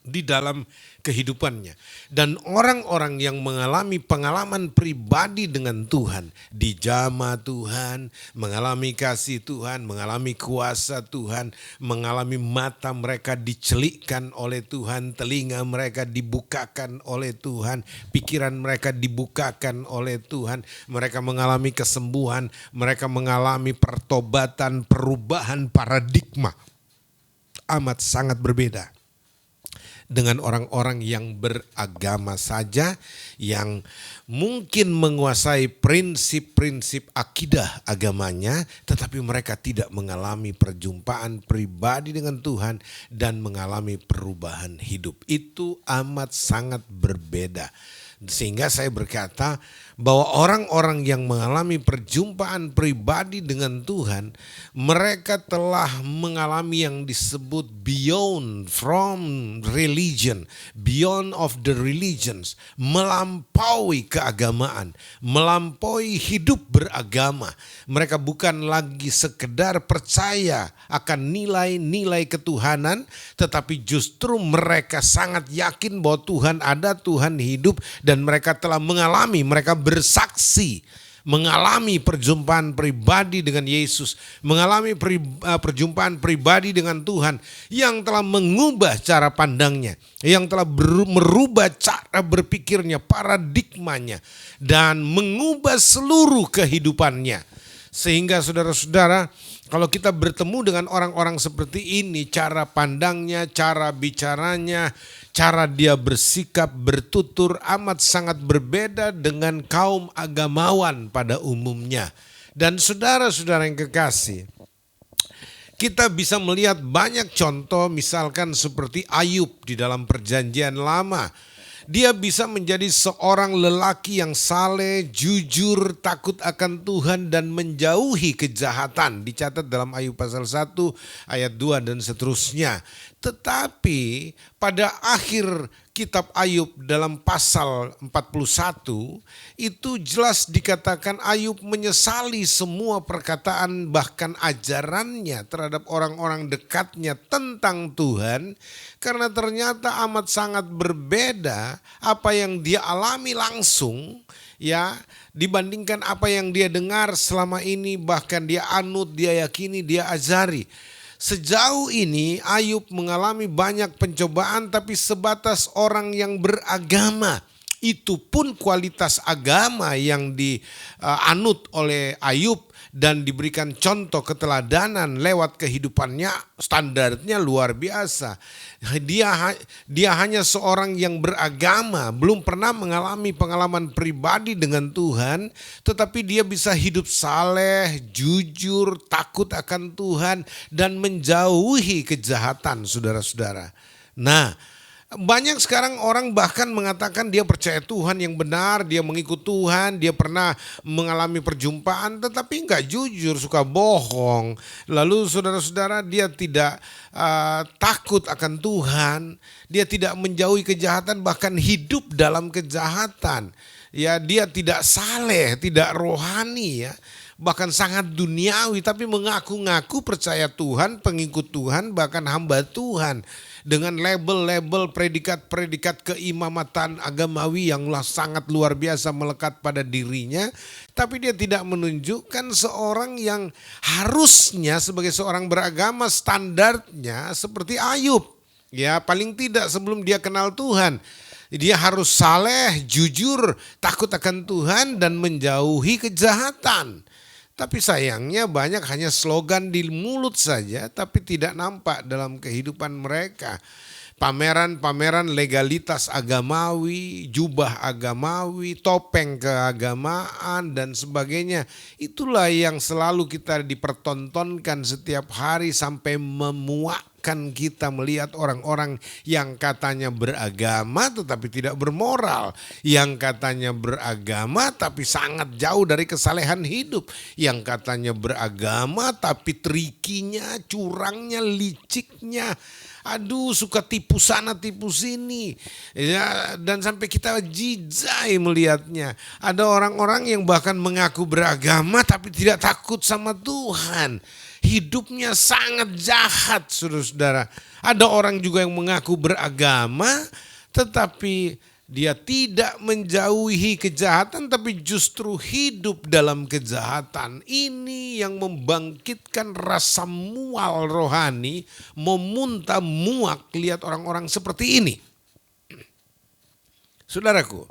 di dalam kehidupannya. Dan orang-orang yang mengalami pengalaman pribadi dengan Tuhan, dijamah Tuhan, mengalami kasih Tuhan, mengalami kuasa Tuhan, mengalami mata mereka dicelikkan oleh Tuhan, telinga mereka dibukakan oleh Tuhan, pikiran mereka dibukakan oleh Tuhan, mereka mengalami kesembuhan, mereka mengalami pertobatan, perubahan paradigma. Amat sangat berbeda dengan orang-orang yang beragama saja, yang mungkin menguasai prinsip-prinsip akidah agamanya, tetapi mereka tidak mengalami perjumpaan pribadi dengan Tuhan dan mengalami perubahan hidup. Itu amat sangat berbeda. Sehingga saya berkata bahwa orang-orang yang mengalami perjumpaan pribadi dengan Tuhan, mereka telah mengalami yang disebut beyond from religion, beyond of the religions, melampaui keagamaan, melampaui hidup beragama. Mereka bukan lagi sekedar percaya akan nilai-nilai ketuhanan, tetapi justru mereka sangat yakin bahwa Tuhan ada, Tuhan hidup, dan mereka telah mengalami, mereka bersaksi mengalami perjumpaan pribadi dengan Yesus, mengalami perjumpaan pribadi dengan Tuhan yang telah mengubah cara pandangnya, yang telah merubah cara berpikirnya, paradigmanya, dan mengubah seluruh kehidupannya. Sehingga saudara-saudara, kalau kita bertemu dengan orang-orang seperti ini, cara pandangnya, cara bicaranya, cara dia bersikap, bertutur amat sangat berbeda dengan kaum agamawan pada umumnya. Dan saudara-saudara yang kekasih, kita bisa melihat banyak contoh, misalkan seperti Ayub di dalam Perjanjian Lama. Dia bisa menjadi seorang lelaki yang saleh, jujur, takut akan Tuhan dan menjauhi kejahatan. Dicatat dalam Ayub pasal 1 ayat 2 dan seterusnya. Tetapi pada akhir kitab Ayub dalam pasal 41 itu jelas dikatakan Ayub menyesali semua perkataan bahkan ajarannya terhadap orang-orang dekatnya tentang Tuhan, karena ternyata amat sangat berbeda apa yang dia alami langsung ya dibandingkan apa yang dia dengar selama ini, bahkan dia anut, dia yakini, dia ajari. Sejauh ini Ayub mengalami banyak pencobaan tapi sebatas orang yang beragama. Itu pun kualitas agama yang dianut oleh Ayub dan diberikan contoh keteladanan lewat kehidupannya, standarnya luar biasa. Dia hanya seorang yang beragama, belum pernah mengalami pengalaman pribadi dengan Tuhan, tetapi dia bisa hidup saleh, jujur, takut akan Tuhan dan menjauhi kejahatan, saudara-saudara. Nah, Banyak sekarang orang bahkan mengatakan dia percaya Tuhan yang benar, dia mengikut Tuhan, dia pernah mengalami perjumpaan tetapi nggak jujur, suka bohong. Lalu saudara-saudara dia tidak takut akan Tuhan, dia tidak menjauhi kejahatan bahkan hidup dalam kejahatan. Ya, dia tidak saleh, tidak rohani ya. Bahkan sangat duniawi tapi mengaku-ngaku percaya Tuhan, pengikut Tuhan, bahkan hamba Tuhan. Dengan label-label predikat-predikat keimamatan agamawi yang sangat luar biasa melekat pada dirinya. Tapi dia tidak menunjukkan seorang yang harusnya sebagai seorang beragama standarnya seperti Ayub. Ya, paling tidak sebelum dia kenal Tuhan. Dia harus saleh, jujur, takut akan Tuhan dan menjauhi kejahatan. Tapi sayangnya banyak hanya slogan di mulut saja tapi tidak nampak dalam kehidupan mereka. Pameran-pameran legalitas agamawi, jubah agamawi, topeng keagamaan dan sebagainya. Itulah yang selalu kita dipertontonkan setiap hari sampai memuakkan kita melihat orang-orang yang katanya beragama tetapi tidak bermoral. Yang katanya beragama tapi sangat jauh dari kesalehan hidup. Yang katanya beragama tapi trikinya, curangnya, liciknya. Aduh, suka tipu sana tipu sini ya, dan sampai kita jijai melihatnya. Ada orang-orang yang bahkan mengaku beragama tapi tidak takut sama Tuhan. Hidupnya sangat jahat, saudara-saudara. Ada orang juga yang mengaku beragama tetapi dia tidak menjauhi kejahatan tapi justru hidup dalam kejahatan. Ini yang membangkitkan rasa mual rohani, memuntah muak lihat orang-orang seperti ini. Saudaraku,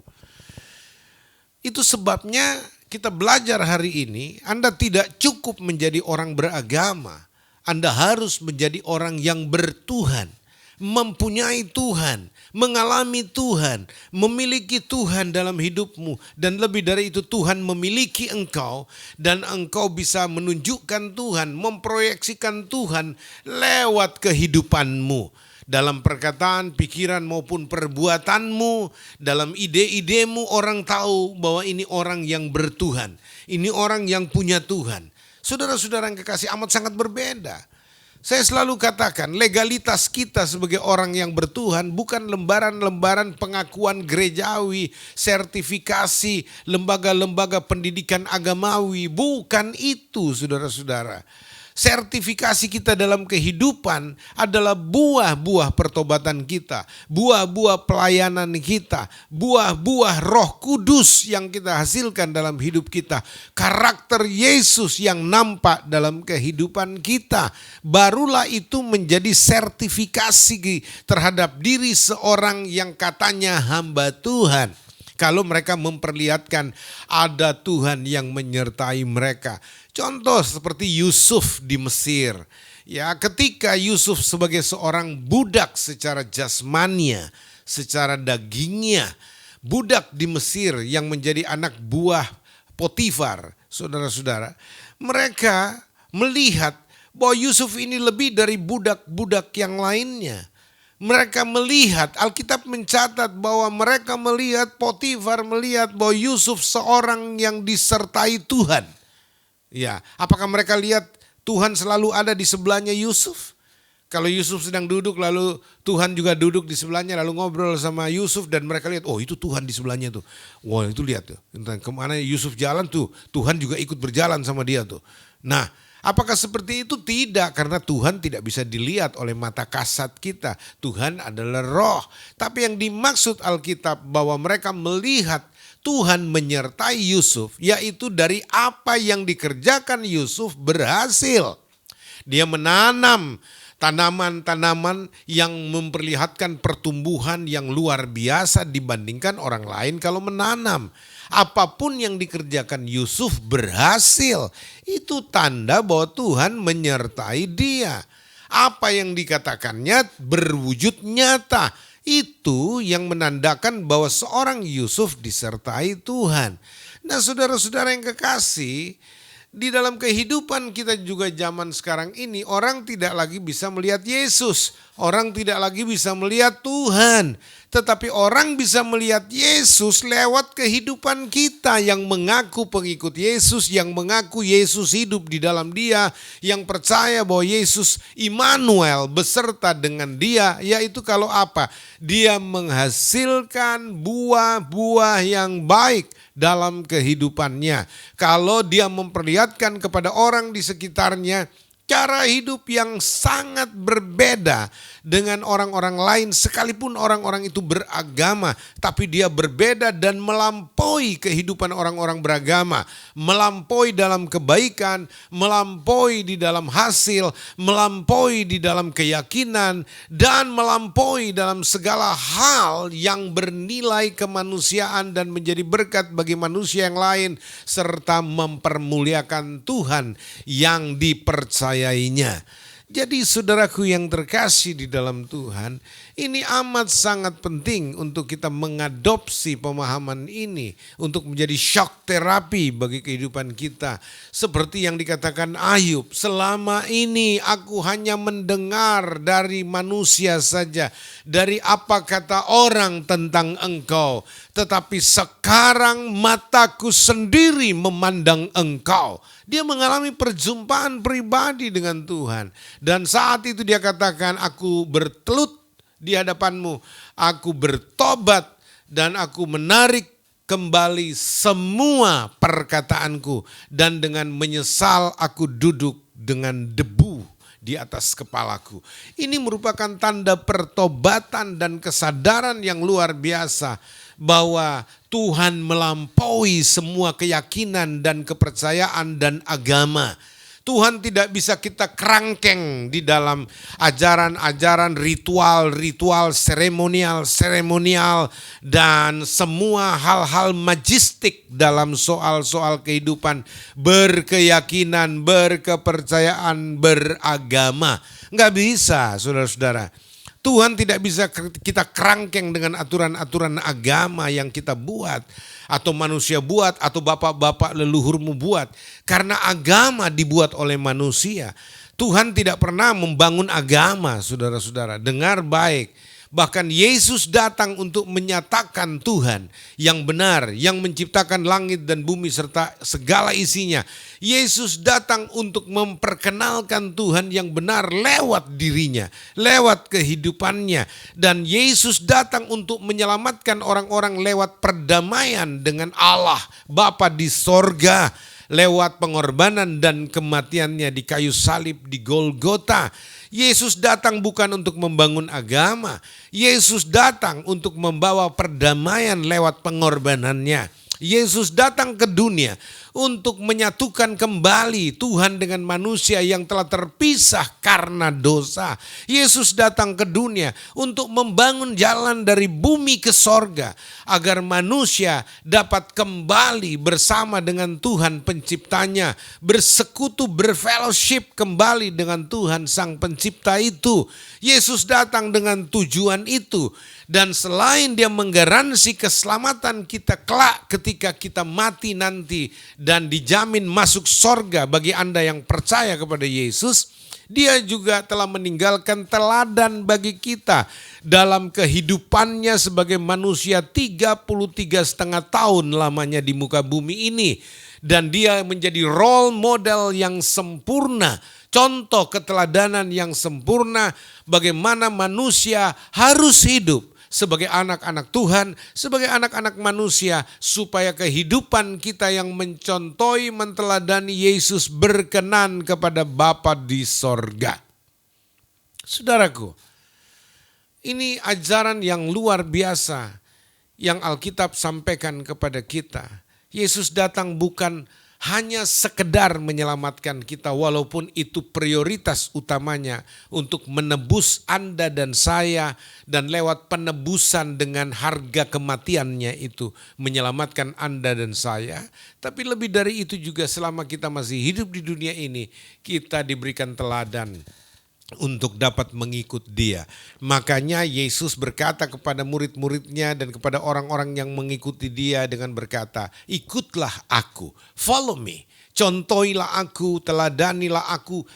itu sebabnya kita belajar hari ini, Anda tidak cukup menjadi orang beragama. Anda harus menjadi orang yang bertuhan, mempunyai Tuhan, mengalami Tuhan, memiliki Tuhan dalam hidupmu. Dan lebih dari itu Tuhan memiliki engkau dan engkau bisa menunjukkan Tuhan, memproyeksikan Tuhan lewat kehidupanmu. Dalam perkataan, pikiran maupun perbuatanmu, dalam ide-idemu orang tahu bahwa ini orang yang bertuhan. Ini orang yang punya Tuhan. Saudara-saudara yang kekasih, amat sangat berbeda. Saya selalu katakan legalitas kita sebagai orang yang bertuhan bukan lembaran-lembaran pengakuan gerejawi, sertifikasi, lembaga-lembaga pendidikan agamawi. Bukan itu, saudara-saudara. Sertifikasi kita dalam kehidupan adalah buah-buah pertobatan kita, buah-buah pelayanan kita, buah-buah Roh Kudus yang kita hasilkan dalam hidup kita, karakter Yesus yang nampak dalam kehidupan kita. Barulah itu menjadi sertifikasi terhadap diri seorang yang katanya hamba Tuhan. Kalau mereka memperlihatkan ada Tuhan yang menyertai mereka. Contoh seperti Yusuf di Mesir. Ya, ketika Yusuf sebagai seorang budak secara jasmania, secara dagingnya, budak di Mesir yang menjadi anak buah Potifar, saudara-saudara, mereka melihat bahwa Yusuf ini lebih dari budak-budak yang lainnya. Mereka melihat, Alkitab mencatat bahwa mereka melihat, Potifar melihat bahwa Yusuf seorang yang disertai Tuhan. Ya, apakah mereka lihat Tuhan selalu ada di sebelahnya Yusuf? Kalau Yusuf sedang duduk lalu Tuhan juga duduk di sebelahnya lalu ngobrol sama Yusuf dan mereka lihat, oh itu Tuhan di sebelahnya tuh. Wah itu lihat tuh, kemana Yusuf jalan tuh Tuhan juga ikut berjalan sama dia tuh. Nah, apakah seperti itu? Tidak, karena Tuhan tidak bisa dilihat oleh mata kasat kita. Tuhan adalah roh. Tapi yang dimaksud Alkitab bahwa mereka melihat Tuhan menyertai Yusuf, yaitu dari apa yang dikerjakan Yusuf berhasil. Dia menanam tanaman-tanaman yang memperlihatkan pertumbuhan yang luar biasa dibandingkan orang lain kalau menanam. Apapun yang dikerjakan Yusuf berhasil. Itu tanda bahwa Tuhan menyertai dia. Apa yang dikatakannya berwujud nyata. Itu yang menandakan bahwa seorang Yusuf disertai Tuhan. Nah, saudara-saudara yang kekasih, di dalam kehidupan kita juga zaman sekarang ini orang tidak lagi bisa melihat Yesus. Orang tidak lagi bisa melihat Tuhan, tetapi orang bisa melihat Yesus lewat kehidupan kita yang mengaku pengikut Yesus, yang mengaku Yesus hidup di dalam dia, yang percaya bahwa Yesus Immanuel beserta dengan dia, yaitu kalau apa? Dia menghasilkan buah-buah yang baik dalam kehidupannya. Kalau dia memperlihatkan kepada orang di sekitarnya cara hidup yang sangat berbeda dengan orang-orang lain, sekalipun orang-orang itu beragama, tapi dia berbeda dan melampaui kehidupan orang-orang beragama, melampaui dalam kebaikan, melampaui di dalam hasil, melampaui di dalam keyakinan, dan melampaui dalam segala hal yang bernilai kemanusiaan dan menjadi berkat bagi manusia yang lain, serta mempermuliakan Tuhan yang dipercayainya. Jadi saudaraku yang terkasih di dalam Tuhan, ini amat sangat penting untuk kita mengadopsi pemahaman ini untuk menjadi shock terapi bagi kehidupan kita. Seperti yang dikatakan Ayub, selama ini aku hanya mendengar dari manusia saja, dari apa kata orang tentang engkau. Tetapi sekarang mataku sendiri memandang engkau. Dia mengalami perjumpaan pribadi dengan Tuhan. Dan saat itu dia katakan, aku bertelut di hadapanmu, aku bertobat dan aku menarik kembali semua perkataanku. Dan dengan menyesal aku duduk dengan debu di atas kepalaku. Ini merupakan tanda pertobatan dan kesadaran yang luar biasa bahwa Tuhan melampaui semua keyakinan dan kepercayaan dan agama. Tuhan tidak bisa kita kerangkeng di dalam ajaran-ajaran, ritual-ritual, seremonial dan semua hal-hal majistik dalam soal-soal kehidupan berkeyakinan, berkepercayaan, beragama. Nggak bisa, saudara-saudara. Tuhan tidak bisa kita kerangkeng dengan aturan-aturan agama yang kita buat, atau manusia buat, atau bapak-bapak leluhurmu buat. Karena agama dibuat oleh manusia. Tuhan tidak pernah membangun agama, saudara-saudara. Dengar baik. Bahkan Yesus datang untuk menyatakan Tuhan yang benar, yang menciptakan langit dan bumi serta segala isinya. Yesus datang untuk memperkenalkan Tuhan yang benar lewat dirinya, lewat kehidupannya. Dan Yesus datang untuk menyelamatkan orang-orang lewat perdamaian dengan Allah Bapa di sorga, lewat pengorbanan dan kematiannya di kayu salib di Golgota. Yesus datang bukan untuk membangun agama. Yesus datang untuk membawa perdamaian lewat pengorbanannya. Yesus datang ke dunia untuk menyatukan kembali Tuhan dengan manusia yang telah terpisah karena dosa. Yesus datang ke dunia untuk membangun jalan dari bumi ke sorga, agar manusia dapat kembali bersama dengan Tuhan penciptanya, bersekutu, berfellowship kembali dengan Tuhan sang pencipta itu. Yesus datang dengan tujuan itu. Dan selain dia menggaransi keselamatan kita kelak ketika kita mati nanti dan dijamin masuk sorga bagi Anda yang percaya kepada Yesus, dia juga telah meninggalkan teladan bagi kita dalam kehidupannya sebagai manusia 33,5 tahun lamanya di muka bumi ini. Dan dia menjadi role model yang sempurna, contoh keteladanan yang sempurna bagaimana manusia harus hidup sebagai anak-anak Tuhan, sebagai anak-anak manusia, supaya kehidupan kita yang mencontohi, menteladani Yesus berkenan kepada Bapa di sorga. Saudaraku, ini ajaran yang luar biasa yang Alkitab sampaikan kepada kita. Yesus datang bukan hanya sekedar menyelamatkan kita, walaupun itu prioritas utamanya untuk menebus Anda dan saya, dan lewat penebusan dengan harga kematiannya itu menyelamatkan Anda dan saya. Tapi lebih dari itu juga, selama kita masih hidup di dunia ini, kita diberikan teladan untuk dapat mengikut dia. Makanya Yesus berkata kepada murid-muridnya dan kepada orang-orang yang mengikuti dia dengan berkata, ikutlah aku, follow me, contohilah aku, teladanilah aku,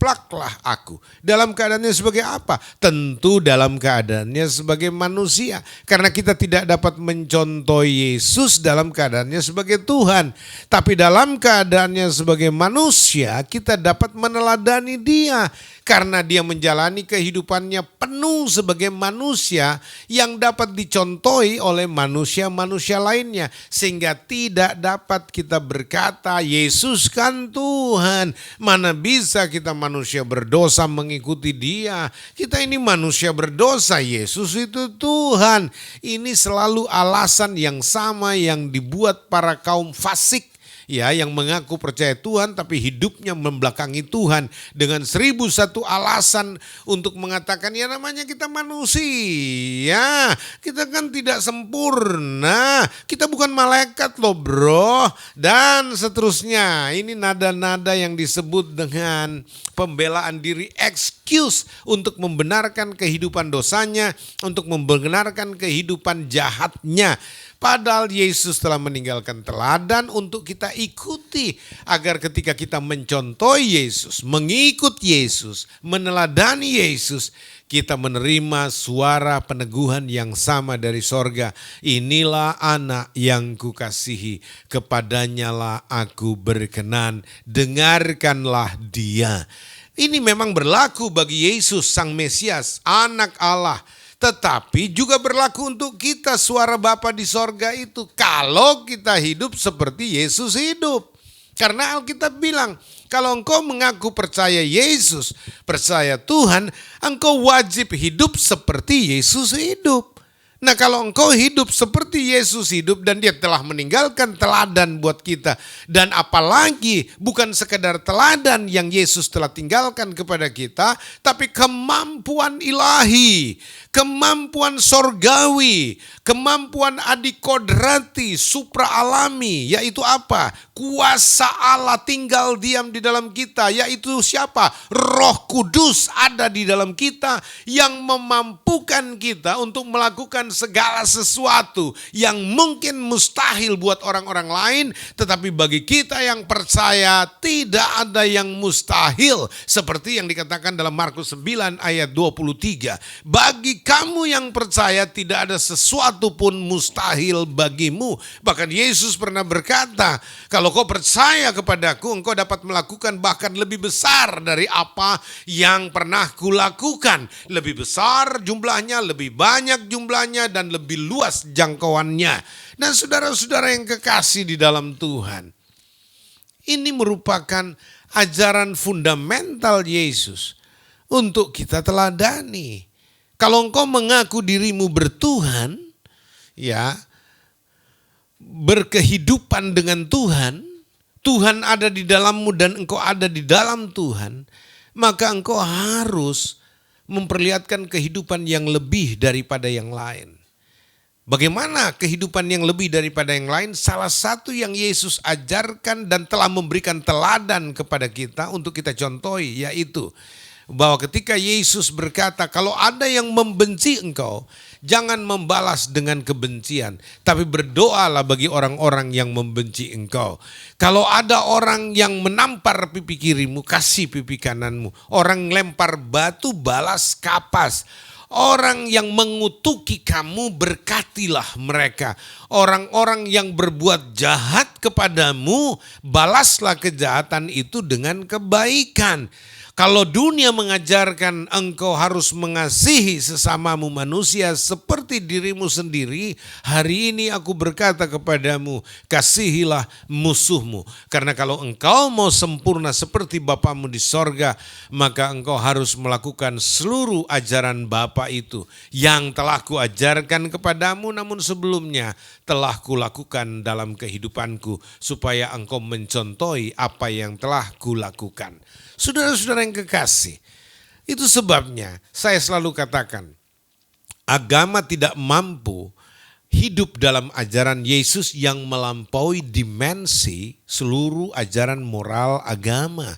geplaklah aku. Dalam keadaannya sebagai apa? Tentu dalam keadaannya sebagai manusia. Karena kita tidak dapat mencontoh Yesus dalam keadaannya sebagai Tuhan. Tapi dalam keadaannya sebagai manusia kita dapat meneladani dia. Karena dia menjalani kehidupannya penuh sebagai manusia yang dapat dicontohi oleh manusia-manusia lainnya. Sehingga tidak dapat kita berkata, Yesus kan Tuhan. Mana bisa kita manusia berdosa mengikuti dia. Kita ini manusia berdosa, Yesus itu Tuhan. Ini selalu alasan yang sama yang dibuat para kaum fasik. Ya, yang mengaku percaya Tuhan tapi hidupnya membelakangi Tuhan dengan 1001 alasan untuk mengatakan ya namanya kita manusia, kita kan tidak sempurna, kita bukan malaikat loh bro, dan seterusnya. Ini nada-nada yang disebut dengan pembelaan diri, excuse untuk membenarkan kehidupan dosanya, untuk membenarkan kehidupan jahatnya. Padahal Yesus telah meninggalkan teladan untuk kita ikuti. Agar ketika kita mencontoh Yesus, mengikut Yesus, meneladani Yesus, kita menerima suara peneguhan yang sama dari sorga. Inilah anak yang kukasihi, kepadanya lah aku berkenan, dengarkanlah dia. Ini memang berlaku bagi Yesus sang Mesias, anak Allah. Tetapi juga berlaku untuk kita, suara Bapa di sorga itu. Kalau kita hidup seperti Yesus hidup. Karena Alkitab bilang, kalau engkau mengaku percaya Yesus, percaya Tuhan, engkau wajib hidup seperti Yesus hidup. Nah kalau engkau hidup seperti Yesus hidup dan dia telah meninggalkan teladan buat kita. Dan apalagi bukan sekedar teladan yang Yesus telah tinggalkan kepada kita. Tapi kemampuan ilahi, kemampuan sorgawi, kemampuan adikodrati, supraalami. Yaitu apa? Kuasa Allah tinggal diam di dalam kita. Yaitu siapa? Roh Kudus ada di dalam kita yang memampukan kita untuk melakukan segala sesuatu yang mungkin mustahil buat orang-orang lain, tetapi bagi kita yang percaya tidak ada yang mustahil, seperti yang dikatakan dalam Markus 9 ayat 23. Bagi kamu yang percaya tidak ada sesuatu pun mustahil bagimu. Bahkan Yesus pernah berkata, kalau kau percaya kepadaku, engkau dapat melakukan bahkan lebih besar dari apa yang pernah kulakukan. Lebih besar jumlahnya, lebih banyak jumlahnya, dan lebih luas jangkauannya. Dan saudara-saudara yang kekasih di dalam Tuhan, ini merupakan ajaran fundamental Yesus untuk kita teladani. Kalau engkau mengaku dirimu bertuhan, ya, berkehidupan dengan Tuhan, Tuhan ada di dalammu dan engkau ada di dalam Tuhan, maka engkau harus memperlihatkan kehidupan yang lebih daripada yang lain. Bagaimana kehidupan yang lebih daripada yang lain? Salah satu yang Yesus ajarkan dan telah memberikan teladan kepada kita untuk kita contohi, yaitu bahwa ketika Yesus berkata, kalau ada yang membenci engkau, jangan membalas dengan kebencian, tapi berdoalah bagi orang-orang yang membenci engkau. Kalau ada orang yang menampar pipi kirimu, kasih pipi kananmu. Orang lempar batu, balas kapas. Orang yang mengutuki kamu, berkatilah mereka. Orang-orang yang berbuat jahat kepadamu, balaslah kejahatan itu dengan kebaikan. Kalau dunia mengajarkan engkau harus mengasihi sesamamu manusia seperti dirimu sendiri, hari ini aku berkata kepadamu, kasihilah musuhmu. Karena kalau engkau mau sempurna seperti Bapamu di sorga, maka engkau harus melakukan seluruh ajaran Bapa itu yang telah kuajarkan kepadamu, namun sebelumnya telah kulakukan dalam kehidupanku, supaya engkau mencontohi apa yang telah kulakukan. Saudara-saudara yang kekasih, itu sebabnya saya selalu katakan, agama tidak mampu hidup dalam ajaran Yesus yang melampaui dimensi seluruh ajaran moral agama.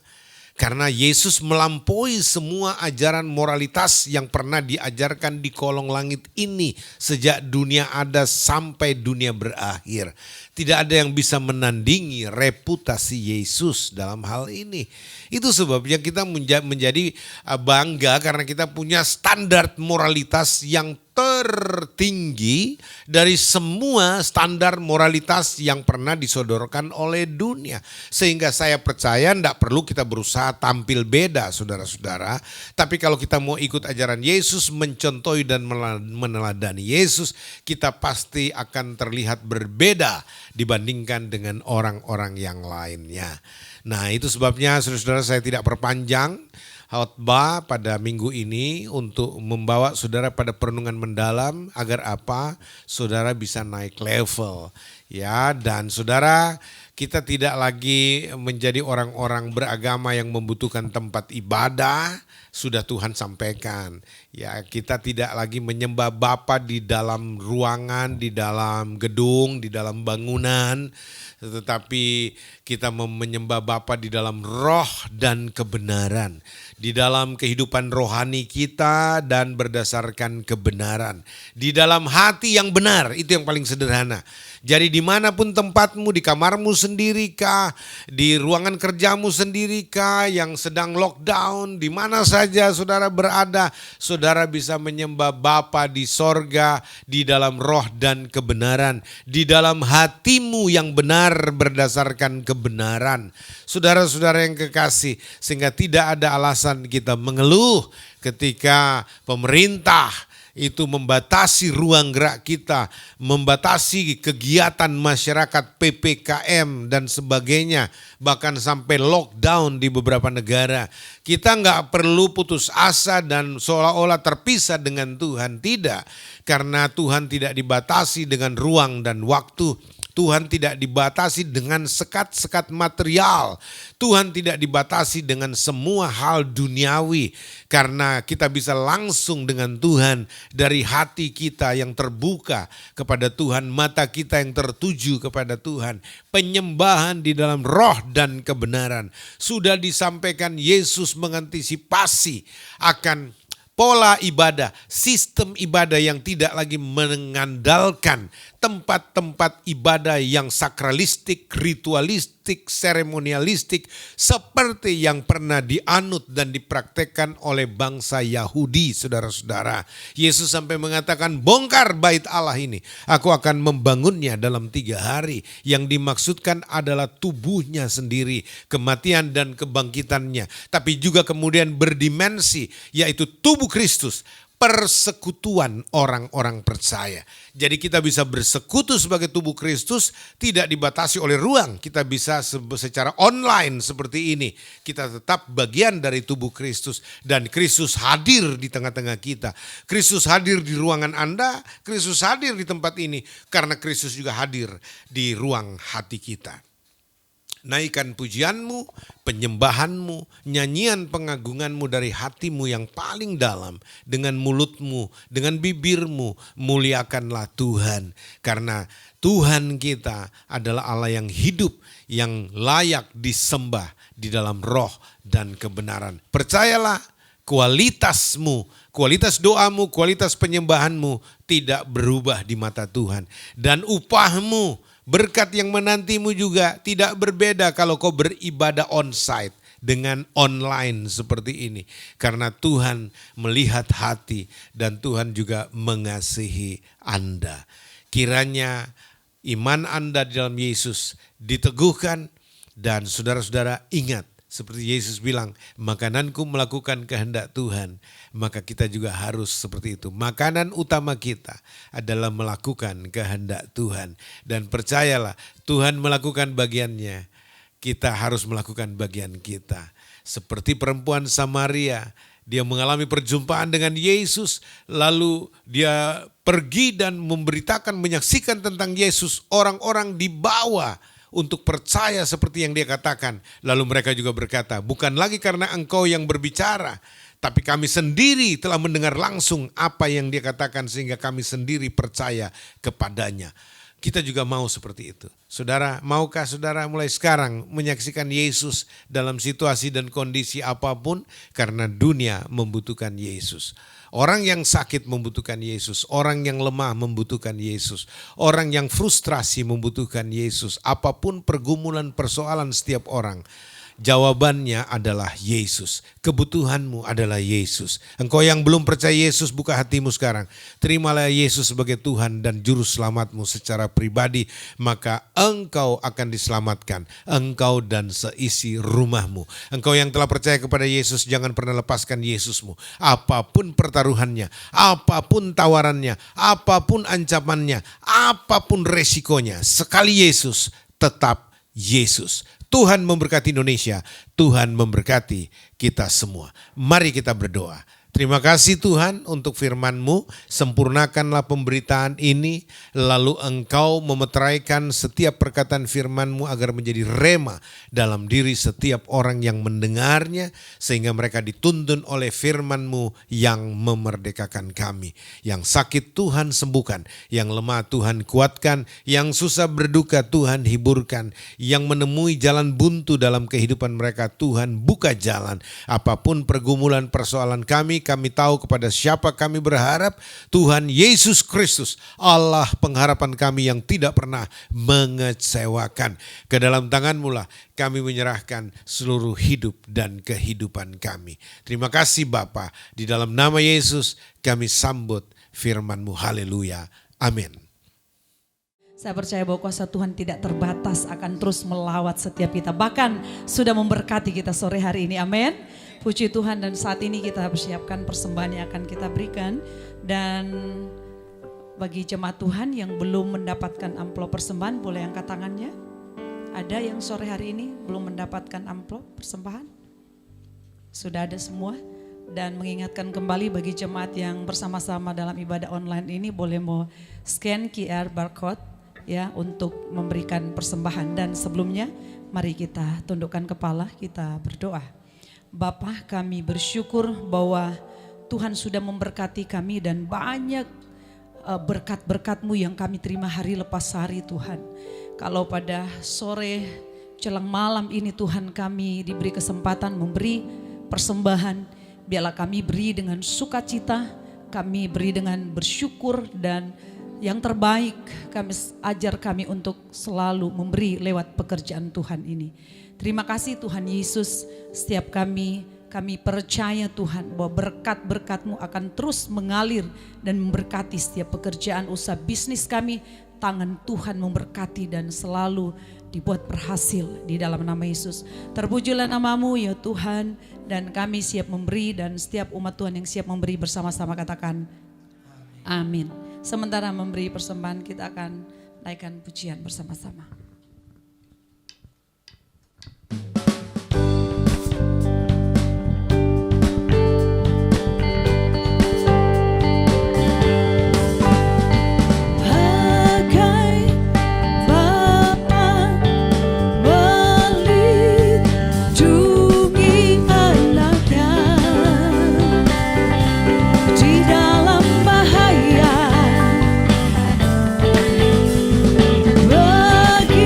Karena Yesus melampaui semua ajaran moralitas yang pernah diajarkan di kolong langit ini sejak dunia ada sampai dunia berakhir. Tidak ada yang bisa menandingi reputasi Yesus dalam hal ini. Itu sebabnya kita menjadi bangga karena kita punya standar moralitas yang tertinggi dari semua standar moralitas yang pernah disodorkan oleh dunia. Sehingga saya percaya tidak perlu kita berusaha tampil beda saudara-saudara. Tapi kalau kita mau ikut ajaran Yesus, mencontohi dan meneladani Yesus, kita pasti akan terlihat berbeda dibandingkan dengan orang-orang yang lainnya. Nah itu sebabnya saudara-saudara saya tidak perpanjang khotbah pada minggu ini untuk membawa saudara pada perenungan mendalam agar apa? Saudara bisa naik level ya, dan saudara kita tidak lagi menjadi orang-orang beragama yang membutuhkan tempat ibadah. Sudah Tuhan sampaikan ya, kita tidak lagi menyembah Bapa di dalam ruangan, di dalam gedung, di dalam bangunan, tetapi kita menyembah Bapa di dalam roh dan kebenaran, di dalam kehidupan rohani kita dan berdasarkan kebenaran, di dalam hati yang benar. Itu yang paling sederhana. Jadi dimanapun tempatmu, di kamarmu sendiri kah, di ruangan kerjamu sendiri kah, yang sedang lockdown, di mana saja saudara berada, saudara bisa menyembah Bapa di sorga, di dalam roh dan kebenaran, di dalam hatimu yang benar berdasarkan kebenaran. Saudara-saudara yang kekasih, sehingga tidak ada alasan kita mengeluh ketika pemerintah itu membatasi ruang gerak kita, membatasi kegiatan masyarakat PPKM dan sebagainya, bahkan sampai lockdown di beberapa negara. Kita nggak perlu putus asa dan seolah-olah terpisah dengan Tuhan, tidak. Karena Tuhan tidak dibatasi dengan ruang dan waktu. Tuhan tidak dibatasi dengan sekat-sekat material. Tuhan tidak dibatasi dengan semua hal duniawi. Karena kita bisa langsung dengan Tuhan dari hati kita yang terbuka kepada Tuhan. Mata kita yang tertuju kepada Tuhan. Penyembahan di dalam roh dan kebenaran. Sudah disampaikan Yesus mengantisipasi akan pola ibadah, sistem ibadah yang tidak lagi mengandalkan tempat-tempat ibadah yang sakralistik, ritualistik, seremonialistik seperti yang pernah dianut dan dipraktekkan oleh bangsa Yahudi, saudara-saudara. Yesus sampai mengatakan, bongkar bait Allah ini, aku akan membangunnya dalam 3 hari. Yang dimaksudkan adalah tubuhnya sendiri, kematian dan kebangkitannya. Tapi juga kemudian berdimensi, yaitu tubuh Kristus, persekutuan orang-orang percaya. Jadi kita bisa bersekutu sebagai tubuh Kristus, tidak dibatasi oleh ruang. Kita bisa secara online seperti ini. Kita tetap bagian dari tubuh Kristus dan Kristus hadir di tengah-tengah kita. Kristus hadir di ruangan Anda, Kristus hadir di tempat ini karena Kristus juga hadir di ruang hati kita. Naikkan pujianmu, penyembahanmu, nyanyian pengagunganmu dari hatimu yang paling dalam. Dengan mulutmu, dengan bibirmu, muliakanlah Tuhan. Karena Tuhan kita adalah Allah yang hidup, yang layak disembah di dalam roh dan kebenaran. Percayalah, kualitasmu, kualitas doamu, kualitas penyembahanmu tidak berubah di mata Tuhan. Dan upahmu, berkat yang menantimu juga tidak berbeda kalau kau beribadah onsite dengan online seperti ini. Karena Tuhan melihat hati dan Tuhan juga mengasihi Anda. Kiranya iman Anda di dalam Yesus diteguhkan dan saudara-saudara ingat. Seperti Yesus bilang, makananku melakukan kehendak Tuhan, maka kita juga harus seperti itu. Makanan utama kita adalah melakukan kehendak Tuhan. Dan percayalah, Tuhan melakukan bagiannya, kita harus melakukan bagian kita. Seperti perempuan Samaria, dia mengalami perjumpaan dengan Yesus, lalu dia pergi dan memberitakan, menyaksikan tentang Yesus. Orang-orang dibawa untuk percaya seperti yang dia katakan. Lalu mereka juga berkata, bukan lagi karena engkau yang berbicara, tapi kami sendiri telah mendengar langsung apa yang dia katakan sehingga kami sendiri percaya kepadanya. Kita juga mau seperti itu. Saudara, maukah saudara mulai sekarang menyaksikan Yesus dalam situasi dan kondisi apapun? Karena dunia membutuhkan Yesus. Orang yang sakit membutuhkan Yesus, orang yang lemah membutuhkan Yesus, orang yang frustrasi membutuhkan Yesus. Apapun pergumulan persoalan setiap orang, jawabannya adalah Yesus. Kebutuhanmu adalah Yesus. Engkau yang belum percaya Yesus, buka hatimu sekarang. Terimalah Yesus sebagai Tuhan dan Juru Selamatmu secara pribadi. Maka engkau akan diselamatkan. Engkau dan seisi rumahmu. Engkau yang telah percaya kepada Yesus, jangan pernah lepaskan Yesusmu. Apapun pertaruhannya, apapun tawarannya, apapun ancamannya, apapun resikonya. Sekali Yesus, tetap Yesus. Tuhan memberkati Indonesia, Tuhan memberkati kita semua. Mari kita berdoa. Terima kasih Tuhan untuk firman-Mu, sempurnakanlah pemberitaan ini, lalu Engkau memeteraikan setiap perkataan firman-Mu agar menjadi rema dalam diri setiap orang yang mendengarnya, sehingga mereka dituntun oleh firman-Mu yang memerdekakan kami. Yang sakit Tuhan sembuhkan, yang lemah Tuhan kuatkan, yang susah berduka Tuhan hiburkan, yang menemui jalan buntu dalam kehidupan mereka Tuhan buka jalan. Apapun pergumulan persoalan kami tahu kepada siapa kami berharap, Tuhan Yesus Kristus, Allah pengharapan kami yang tidak pernah mengecewakan. Ke dalam tangan-Mu lah kami menyerahkan seluruh hidup dan kehidupan kami. Terima kasih Bapa, di dalam nama Yesus kami sambut firman-Mu. Haleluya. Amin. Saya percaya bahwa kuasa Tuhan tidak terbatas, akan terus melawat setiap kita. Bahkan sudah memberkati kita sore hari ini. Amin. Puji Tuhan, dan saat ini kita persiapkan persembahan yang akan kita berikan. Dan bagi jemaat Tuhan yang belum mendapatkan amplop persembahan, boleh angkat tangannya. Ada yang sore hari ini belum mendapatkan amplop persembahan? Sudah ada semua. Dan mengingatkan kembali bagi jemaat yang bersama-sama dalam ibadah online ini, boleh mau scan QR barcode ya untuk memberikan persembahan. Dan sebelumnya mari kita tundukkan kepala, kita berdoa. Bapa, kami bersyukur bahwa Tuhan sudah memberkati kami dan banyak berkat-berkat-Mu yang kami terima hari lepas hari Tuhan. Kalau pada sore jelang malam ini Tuhan kami diberi kesempatan memberi persembahan, biarlah kami beri dengan sukacita, kami beri dengan bersyukur, dan yang terbaik kami ajar kami untuk selalu memberi lewat pekerjaan Tuhan ini. Terima kasih Tuhan Yesus, setiap kami percaya Tuhan bahwa berkat-berkat-Mu akan terus mengalir dan memberkati setiap pekerjaan usaha bisnis kami. Tangan Tuhan memberkati dan selalu dibuat berhasil di dalam nama Yesus. Terpujilah nama-Mu ya Tuhan, dan kami siap memberi, dan setiap umat Tuhan yang siap memberi bersama-sama katakan amin. Sementara memberi persembahan, kita akan naikkan pujian bersama-sama. Bagi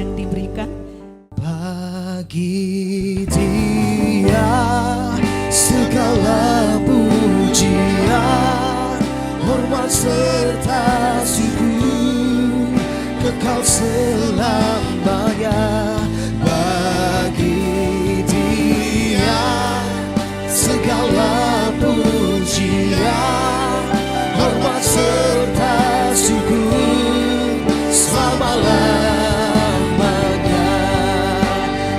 yang diberikan. Bagi Dia segala pujian, hormat serta syukur kekal selamanya. Bagi Dia segala pujian, hormat serta syukur selama-lamanya.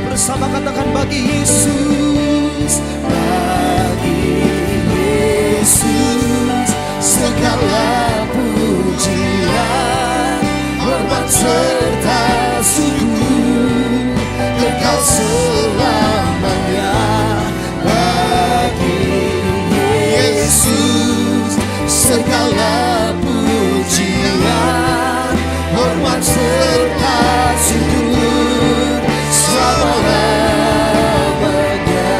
Bersama katakan bagi Yesus, bagi Yesus segala pujian, hormat serta syukur kekal selamanya. Bagi Yesus segala pujian, hormat serta syukur selama-lamanya.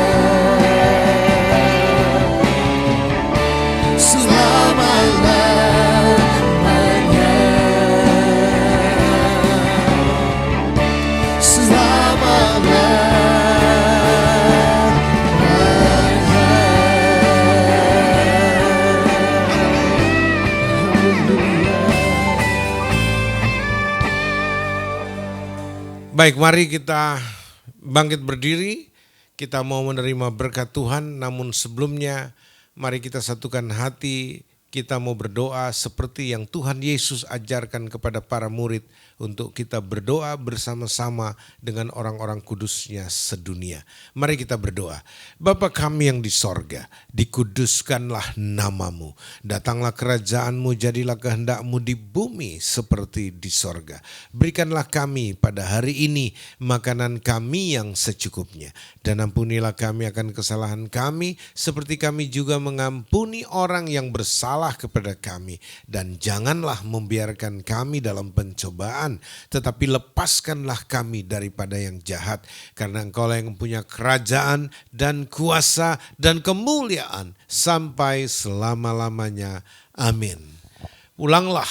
Selama-lamanya. Baik, mari kita bangkit berdiri. Kita mau menerima berkat Tuhan, namun sebelumnya mari kita satukan hati. Kita mau berdoa seperti yang Tuhan Yesus ajarkan kepada para murid untuk kita berdoa bersama-sama dengan orang-orang kudusnya sedunia. Mari kita berdoa. Bapa kami yang di sorga, dikuduskanlah namamu. Datanglah kerajaanmu, jadilah kehendakmu di bumi seperti di sorga. Berikanlah kami pada hari ini makanan kami yang secukupnya. Dan ampunilah kami akan kesalahan kami seperti kami juga mengampuni orang yang bersalah kepada kami, dan janganlah membiarkan kami dalam pencobaan, tetapi lepaskanlah kami daripada yang jahat, karena Engkaulah yang mempunyai kerajaan dan kuasa dan kemuliaan sampai selama-lamanya. Amin. Pulanglah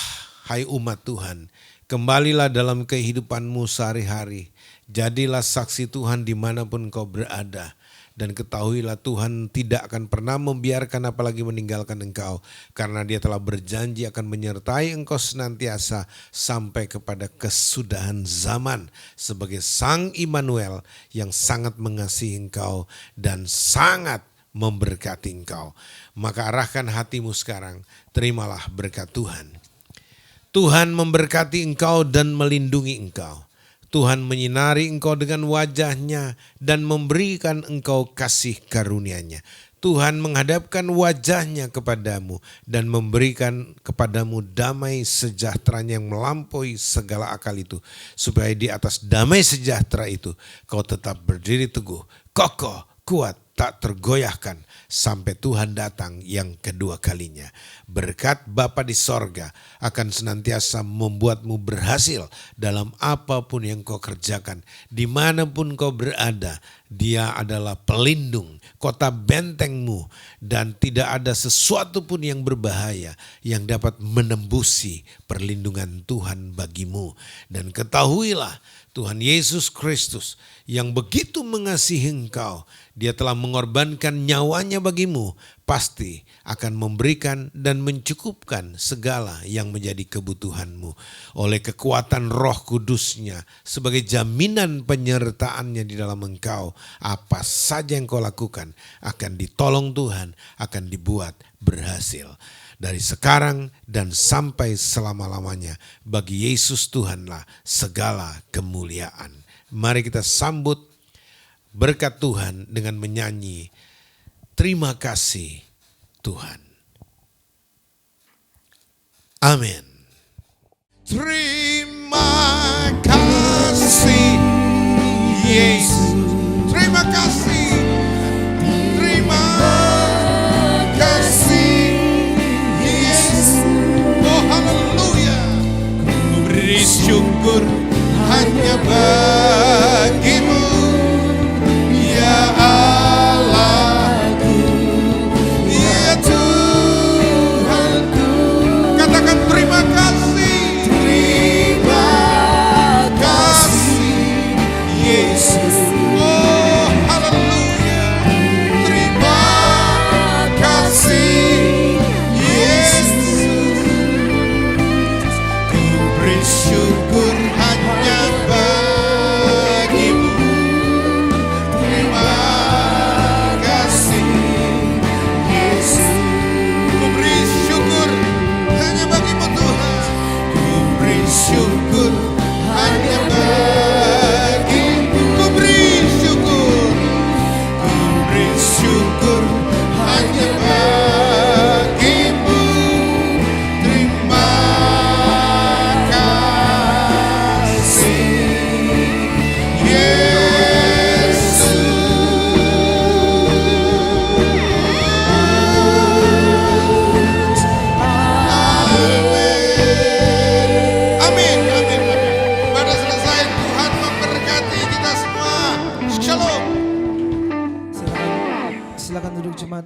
hai umat Tuhan, kembalilah dalam kehidupanmu sehari-hari, jadilah saksi Tuhan dimanapun kau berada. Dan ketahuilah Tuhan tidak akan pernah membiarkan apalagi meninggalkan engkau. Karena Dia telah berjanji akan menyertai engkau senantiasa sampai kepada kesudahan zaman. Sebagai Sang Immanuel yang sangat mengasihi engkau dan sangat memberkati engkau. Maka arahkan hatimu sekarang, terimalah berkat Tuhan. Tuhan memberkati engkau dan melindungi engkau. Tuhan menyinari engkau dengan wajah-Nya dan memberikan engkau kasih karunia-Nya. Tuhan menghadapkan wajah-Nya kepadamu dan memberikan kepadamu damai sejahtera-Nya yang melampaui segala akal itu. Supaya di atas damai sejahtera itu kau tetap berdiri teguh, kokoh, kuat, tak tergoyahkan sampai Tuhan datang yang kedua kalinya. Berkat Bapa di sorga akan senantiasa membuatmu berhasil dalam apapun yang kau kerjakan. Dimanapun kau berada, Dia adalah pelindung, kota bentengmu, dan tidak ada sesuatu pun yang berbahaya yang dapat menembusi perlindungan Tuhan bagimu. Dan ketahuilah Tuhan Yesus Kristus yang begitu mengasihi engkau, Dia telah mengorbankan nyawanya bagimu, pasti akan memberikan dan mencukupkan segala yang menjadi kebutuhanmu. Oleh kekuatan Roh Kudus-Nya sebagai jaminan penyertaan-Nya di dalam engkau, apa saja yang kau lakukan akan ditolong Tuhan, akan dibuat berhasil. Dari sekarang dan sampai selama-lamanya, bagi Yesus Tuhanlah segala kemuliaan. Mari kita sambut berkat Tuhan dengan menyanyi terima kasih Tuhan. Amin. Terima kasih Yesus. Terima kasih. Terima kasih Yesus. Oh haleluya. Ku beri syukur hanya bagimu, ya Allahku, ya Tuhanku. Katakan terima kasih. Terima kasih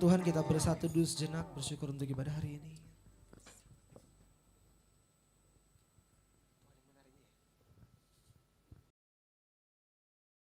Tuhan kita bersatu dulu sejenak bersyukur untuk ibadah hari ini.